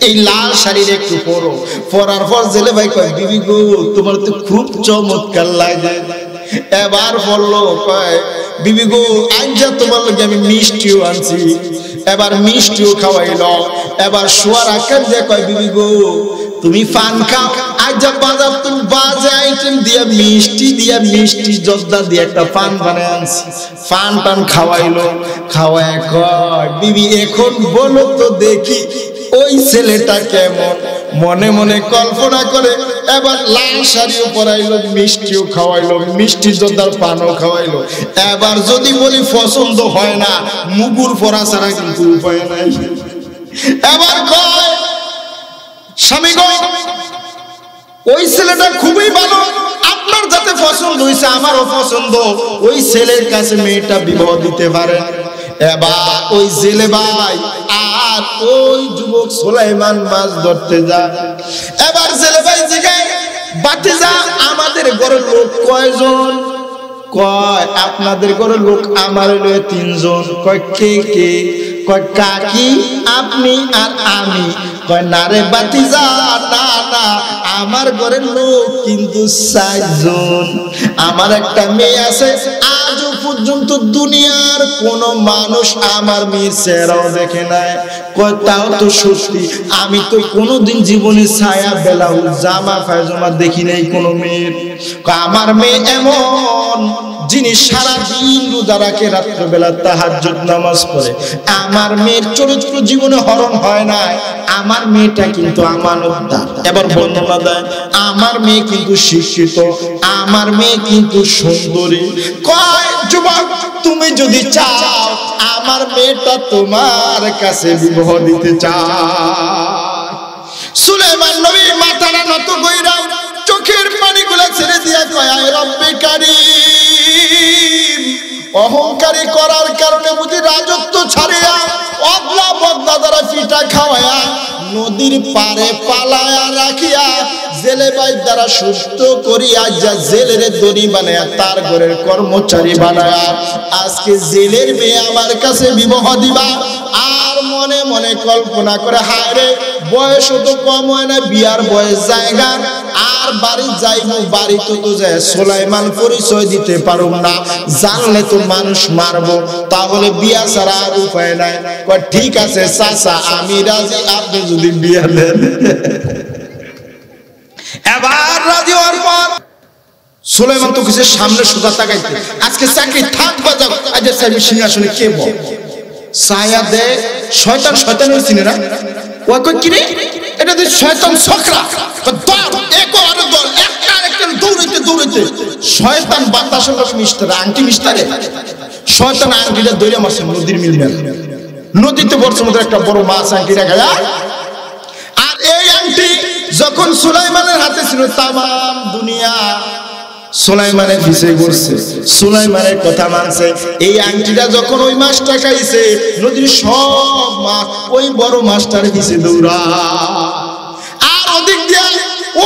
এই লাল শাড়ির একটু পরো। পরার পর জেলে ভাই কয়, বিবি গো তোমার তো খুব চমৎকার লাগে। এবার বললো কয়, বিবি গো আজ তোমার লাগে আমি মিষ্টিও আনছি। এবার মিষ্টিও খাওয়াইল। এবার শোয়ার আকার দিয়ে কয়, বিবি গো তুমি পান খাও, আজ বাজার তুমি বাজে আইটেম দিয়া মিষ্টি জর্দা দিয়ে একটা পান বানায় আনছি। পান টান খাওয়াইলো, খাওয়ায় কয়, বিবি এখন বলো তো দেখি ওই ছেলেটা কেমন মনে মনে কল্পনা করে এবার লাল শাড়িও পরাইলো, মিষ্টিও খাওয়াইলো, মিষ্টি জর্দার পানও খাওয়াইলো। এবার যদি বলি পছন্দ হয় না, মুগুর পরা ছাড়া কিন্তু উপায় নাই। এবার কয় স্বামী গো, ওই ছেলেটা খুবই ভালো, আপনার যাতে পছন্দ হয়েছে আমারও পছন্দ, ওই ছেলের কাছে মেয়েটা বিবাহ দিতে পারেন। এবার ওই জেলে ভাই আর ওই যুবক সুলাইমান মাছ ধরতে যায়। এবার জেলে ভাই জিজ্ঞাসা, বাতিজা আমাদের ঘরের লোক কয়জন? কয় আপনাদের ঘরের লোক আমার হলো 3 জন। কয় কে কে? কয় কাকি, আপনি আর আমি। কয় না রে বাতিজা, না না, আমার ঘরের লোক কিন্তু 4 জন। আমার একটা মেয়ে আছে, আজও পর্যন্ত দুনিয়ার কোন মানুষ আমার মেয়ের চেহারাও দেখে নাই। কয় তাও তো সত্যি, আমি তো কোনোদিন জীবনে ছায়া বেলাও জামা পায়জামা দেখি নাই কোনো মেয়ের। আমার মেয়ে এমন যিনি সারাদিন রোজা রাখে, রাত্রবেলা তাহাজ্জুদ নামাজ পড়ে। আমার মেয়ের চরিত্র জীবনে হরণ হয় না, আমার মেয়েটা কিন্তু আমানতদার। এবার বর্ণনা দেয়, আমার মেয়ে কিন্তু শিক্ষিত, আমার মেয়ে কিন্তু সুন্দরী। কয় যুবক, তুমি যদি চাও আমার মেয়েটা তোমার কাছে বিবাহ দিতে চায়। সুলাইমান নবী মাথাটা নত কইরা চোখের পানিগুলো ছেড়ে দিয়া কয়, আয় রব্বে কারীম, অহংকারী করার কারণে বুঝি রাজত্ব ছাড়িয়া অদলা বদলা দ্বারা পিঠা খাওয়ায়া নদীর পারে পালায়া রাখিয়া জেলে ভাই দ্বারা সুস্থ করিয়া যা জেলের দড়ি বানায়া তার ঘরের কর্মচারী বানায়া আজকে জেলের মেয়ে আমার কাছে বিবাহ দিবা। আর মনে মনে কল্পনা করে, হায় রে, বয়স তো কম হয় না, বিয়ার বয়স জায়গা, আর বাড়ি যাইব, বাড়িতে তো যায় সুলাইমান পরিচয় দিতে পারুম না, জানলে তো মানুষ মারবো, তাহলে বিয়া ছাড়া আর উপায় নাই। কয় ঠিক আছে চাচা, আমি রাজি, আপনি যদি বিয়া দেন। এবার রাজি হওয়ার পর সুলাইমান তো কিছু সামনে সোজা তাকাইতে, আজকে চাকরি থাক বাজাও, আজ সাহেব সিংহাসনে কে বল ছায়া দে। শয়তান শয়তান চিনে না, ও কই কি রে, এটা তো শয়তান ছকরা, দৌড়াইতে দৌড়াইতে শয়তান বাতাসের মিস্টার আংটি মিস্টারে শয়তান আংটিটা দৌড়ে মারছে নদীর মিল মেল, নদীতে বড় মতো একটা বড় মাছ আংটি রাখা। আর এই আংটি যখন সুলাইমানের হাতে ছিল, তামাম দুনিয়া সুলাইমানের পিছে ঘুরছে, সুলাইমানের কথা মানছে। এই আংটিটা যখন ওই মাছটা খাইছে, নদীর সব মাছ ওই বড় মাছটার পিছে দৌড়া। আর ওদিক দিয়ে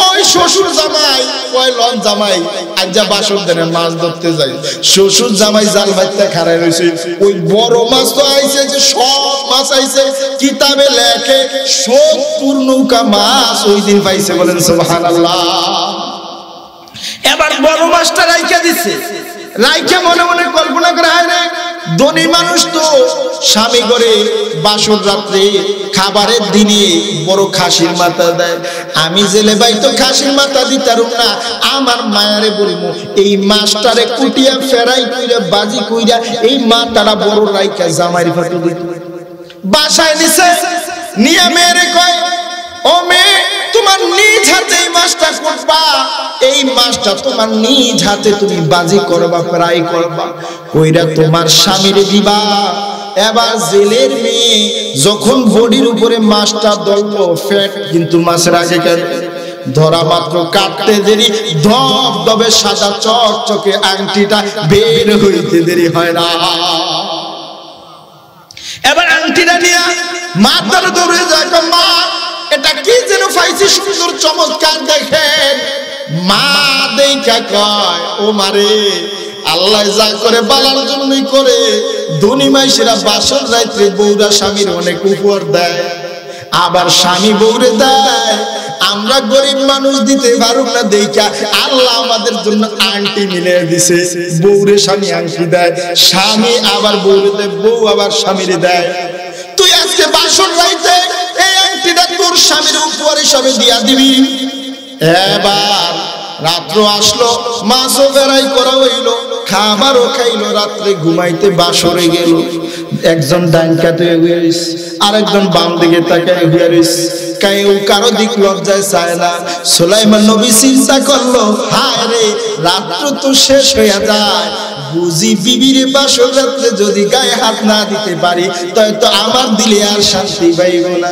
ওই শ্বশুর জামাই, ওই লন জামাই আজ্জা বাসর দেনে মাছ ধরতে যায়, শ্বশুর জামাই জাল বাইতে খাড়াই রয়েছে। ওই বড় মাছ তো আইছে, যে সব মাছ আইছে, কিতাবে লেখে 70 নৌকা মাছ ওই দিন পাইছে, বলেন সুবহানাল্লাহ। এবার বড় মাছটা রাইখা দিচ্ছে, রাইখা মনে মনে কল্পনা করে, হায় রে, ধনী মানুষ তো স্বামী করে বাসর রাত্রে খাবারের দিনে বড় খাসির মাথা দেয়, আমি জেলে ভাই তো খাসির মাথা দিতারুম না, আমার মায়ারে বলবো এই মাছটারে কুটিয়া ফেরাই কইরা বাজি কইরা এই মাথাটা বড় রাইখা জামাইর ফাটে দিত। বাসায় নিছে, নিয়া মেয়েরে কয়, ও মেয়ে, তোমার নিজ হাতে এই মাছটা করবা, এই মাছটা তোমার নিজ হাতে তুমি বাজি করবা, ফ্রাই করবা, কইরা তোমার স্বামীরে দিবা। এবার জেলের মেয়ে যখন বডির উপরে মাছটা ধরলো, ফ্যাট কিন্তু মাছের আগে ধরা মাত্র কাটতে দেরি, ধপ ধবে সাদা চকচকে আংটিটা বের হইতে দেরি হয় না। এবার আংটিটা নিয়ে মাথার দৌড়ে যায়, মা এটা কি যেন পাইছি সুন্দর চমৎকার, দেখেন। মা দেখা কয়, ও মারে, আল্লাহ যা করে বালার জন্যই করে, ধনী মাইসেরা বাসর রাত্রে বউরা স্বামীর অনেক উপহার দেয়, আবার স্বামী বউরে দেয়। আমরা গরিব মানুষ দিতে পারুক না দেখা আল্লাহ আমাদের জন্য আংটি মিলে দিছে, বউরে স্বামী আংটি দেয়, স্বামী আবার বউরে দেয়, বউ আবার স্বামীরে দেয়। তুই আজকে বাসর রাইতে এই আংটিটা তোর স্বামীর উপহার হিসাবে দিয়া দিবি। এবার রাত্র আসলো, মাছও ফেরাই করা হইল, খাবারও খাইলো, রাত্রে ঘুমাইতে বাসরে গেল। একজন ডাইনকাতে আরেকজন বাম দিকে তাকায় হইয়া রইছে, কেউ কারো দিক লজ্জায় চায় না। সুলাইমান নবী চিন্তা করলো, হায় রে, রাত্র তো শেষ হইয়া যায়, বুঝি বিবির বাসর রাত্রে যদি গায়ে হাত না দিতে পারি তাই তো আমার দিলে আর শান্তি পাইব না।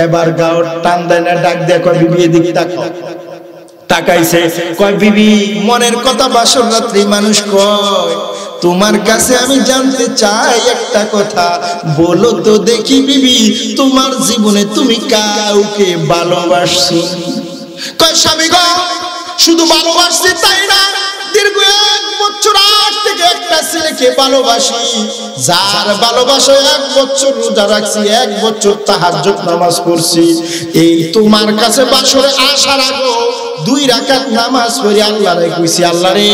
এবার গাও টান দেয় না, ডাক দেয়, কয় বিবি এদিকে তাকাও। তাকাইছে, কয় বিবি মনের কথা বাসর রাত্রে মানুষ কয়, তোমার কাছে আমি জানতে চাই একটা কথা, বলো তো দেখি বিবি, তোমার জীবনে তুমি কাউকে ভালোবাসছো? কয় স্বামী গো, শুধু ভালোবাসছি তাই না, দীর্ঘ 1 বছর আগ থেকে একটা ছেলেকে ভালোবাসি, যার ভালোবাসা 1 বছর রোজা রাখছি, 1 বছর তাহাজ্জুদ নামাজ পড়ছি। এই তোমার কাছে বাসরে আসার আগে 2 রাকাত নামাজ পড়ি আল্লাহরে কইছি, আল্লাহ রে,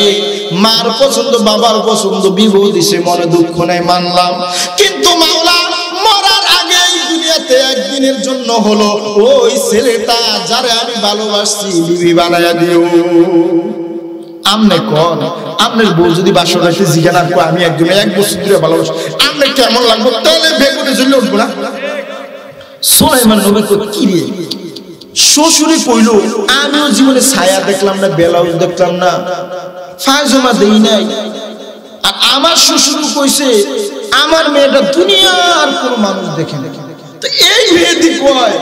মার পছন্দ বাবার পছন্দ বিবাহ দিছে, মনে দুঃখ নাই মানলাম, কিন্তু মাওলা মরার আগে এই দুনিয়াতে একদিনের জন্য হলো ওই ছেলেটা যারে আমি ভালোবাসছি বিবি বানায়া দিও। আমনে কোন আমনের বউ যদি বাসর রাতে জিজ্ঞাসা করে আমি একদম 1 বছর ধরে ভালোবাসি, আমনে কেমন লাগবে? তাহলে বেগুনে জ্বলে উঠবো না? সুলাইমান নবী কই, কি রে শ্বশুরে কইলো, আমিও জীবনে ছায়া দেখলাম না, ব্লাউজ দেখলাম না, ফায়জামা দেই নাই, আর আমার শ্বশুর কইছে আমার মেয়েটা দুনিয়ার কোন মানুষ দেখে না। তো এই মেয়েদি কয়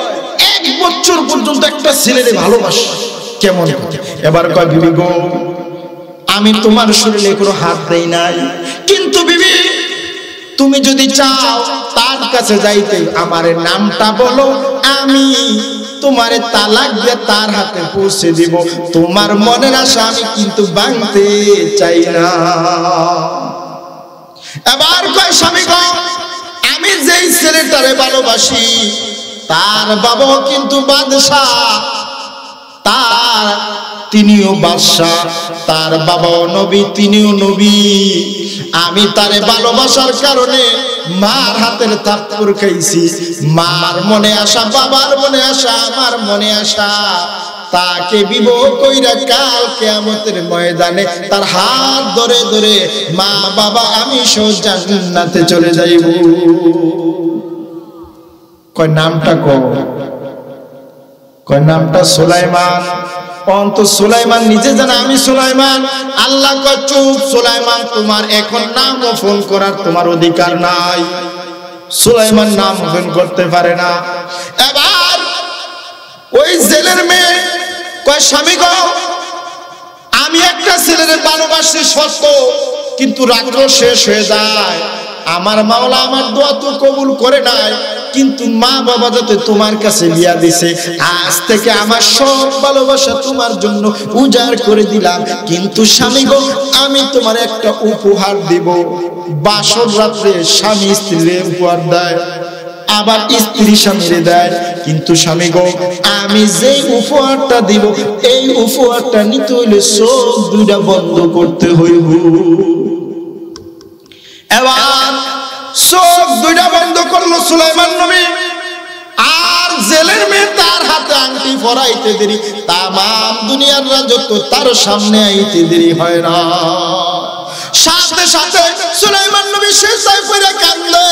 1 বছর পর্যন্ত একটা ছেলেরে ভালোবাসে, কেমন? এবার কয় বিবি গো, আমি তোমার শরীরে কোনো হাত দেই নাই, কিন্তু বিবি তুমি যদি চাও তার কাছে যাইতে আমার নামটা বলো, আমি তোমারে তালাক দিয়ে তার হাতে পৌঁছে দিব, তোমার মনের আশা আমি কিন্তু ভাঙতে চাই না। এবার কয় স্বামী গো, আমি যেই ছেলেটারে ভালোবাসি তার বাবাও কিন্তু বাদশা, তার তিনিও বাদশা, তার বাবাও নবী, তিনিও নবী। আমি তারে ভালোবাসার কারণে মার হাতের থাপ্পড় খাইছি, মার মনে আশা, বাবার মনে আশা, আমার মনে আশা, তাকে বিবাহ কইরা কাল কিয়ামতের ময়দানে তার হাত ধরে ধরে মা বাবা আমি সহ জান্নাতে চলে যাইব। কয় নামটা কয় নামটা সুলাইমান। অন্ত সুলাইমান নিজে জানে আমি সুলাইমান। আল্লাহ কয় চুপ সুলাইমান, তোমার এখন নাম ফোন করার তোমার অধিকার নাই। সুলাইমান নাম ফোন করতে পারে না। এবার ওই জেলের মেয়ে কয় স্বামী গো, আমি একটা ছেলের ভালোবাসি সত্য, কিন্তু রাত্র শেষ হয়ে যায়, আমার মাওলা আমার দোয়া তো কবুল করে নাই, কিন্তু মা বাবা যাতে তোমার কাছে বিয়া দিছে, আজ থেকে আমার সব ভালোবাসা তোমার জন্য উজাড় করে দিলাম, কিন্তু স্বামী গো আমি তোমার একটা উপহার দিব। বাসর রাত্রে স্বামী স্ত্রীরে উপহার দেয়, আবার স্ত্রী স্বামীরে দেয়, কিন্তু স্বামী গো আমি যেই উপহারটা দিব এই উপহারটা নিতে হইলে চোখ দুইটা বন্ধ করতে হইব। এবার চোখ দুইটা বন্ধ করলো সুলাইমান নবী, আর জেলের মেয়ে তার হাতে আংটি পরাইতে দেরি, তামাম দুনিয়ার রাজত্ব তার সামনে আইতে দেরি হয় না। সাথে সাথে সুলাইমান নবী সেজদায় পড়ে কাঁদলে,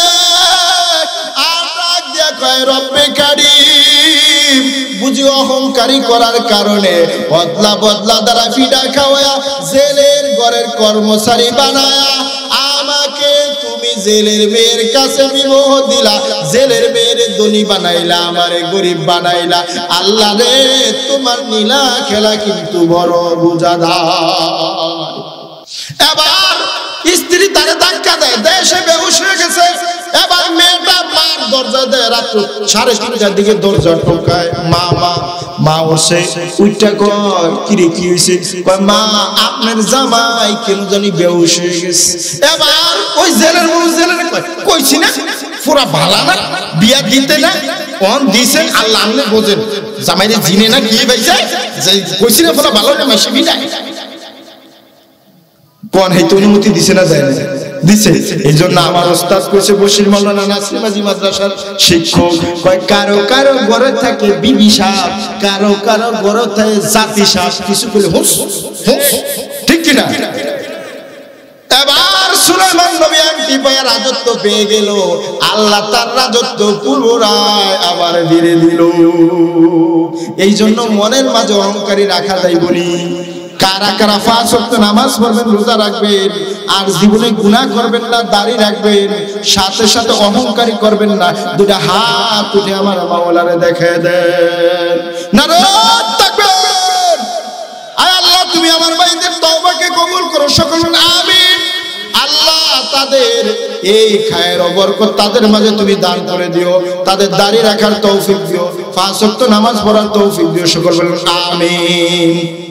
আর ডাক দিয়া কয় রব্বে কারীম, বুঝি অহংকারী করার কারণে বদলা বদলা দ্বারা ফিডা খাওয়া জেলের ঘরের কর্মচারী বানায়া আমাকে তুমি জেলের মেয়ের কাছে বিবাহ দিলা, জেলের মেয়ের ধনী বানাইলা, আমারে গরিব বানাইলা। আল্লাহ রে, তোমার নীলা খেলা কিন্তু বড় বুঝাদার। এবার স্ত্রী তারে ধাক্কা দেয়, দেশে বেহুশ হয়ে গেছে। এবার মেয়েটা মার দরজা দেয়, রাত 3:30টার দিকে দরজা ঠোকায়, মা মা মা ওসে উইটা কয় কিরে কি হইছে? কয় মা আপনার জামাই কেন জানি বেহুশ হয়ে গেছে। এবার ওই জেলের কইছি না পুরা ভালা না, বিয়া দিতে না, কোন দিছেন আল্লাহ আপনি বোঝেন, জামাইরে জিনে না কি ভাইছে যে কইছি না পুরা ভালো না মাসি বিদায় কোন হেতু অনুমতি দিছে না যায় না দিছে। এই জন্য আমার ওস্তাদ কইছে বশির মাওলানা নাসির মাঝি মাদ্রাসার শিক্ষক, কয় কারো কারো ঘরে থাকে বিবি সাপ, কারো কারো ঘরে থাকে জাতি সাপ, কিছু করে হুস হুস, ঠিক কি না? এবার সুলাইমান নবী একটি পায়ে রাজত্ব পেয়ে গেল, আল্লাহ তার রাজত্ব পুনরায় আবার ফিরে দিল। এই জন্য মনের মাঝে অহংকারী রাখা যায় বলি। কারা কারা 5 ওয়াক্ত নামাজ পড়বেন, রোজা রাখবেন, আর জীবনে গুনাহ করবেন না, দাড়ি রাখবেন, সাথে সাথে অহংকারী করবেন না, দুটা হাত উঠে আমার মাওলারে দেখায় দেন। নারাত তাকবীর। আয় আল্লাহ, তুমি আমার ভাইদের তওবাকে কবুল করো, সকল আমিন। আল্লাহ তাদের এই খায়ের ও বরকত তাদের মাঝে তুমি দান করে দিও, তাদের দাড়ি রাখার তৌফিক দিও, 5 ওয়াক্ত নামাজ পড়ার তৌফিক দিও, সকল বলুন আমিন।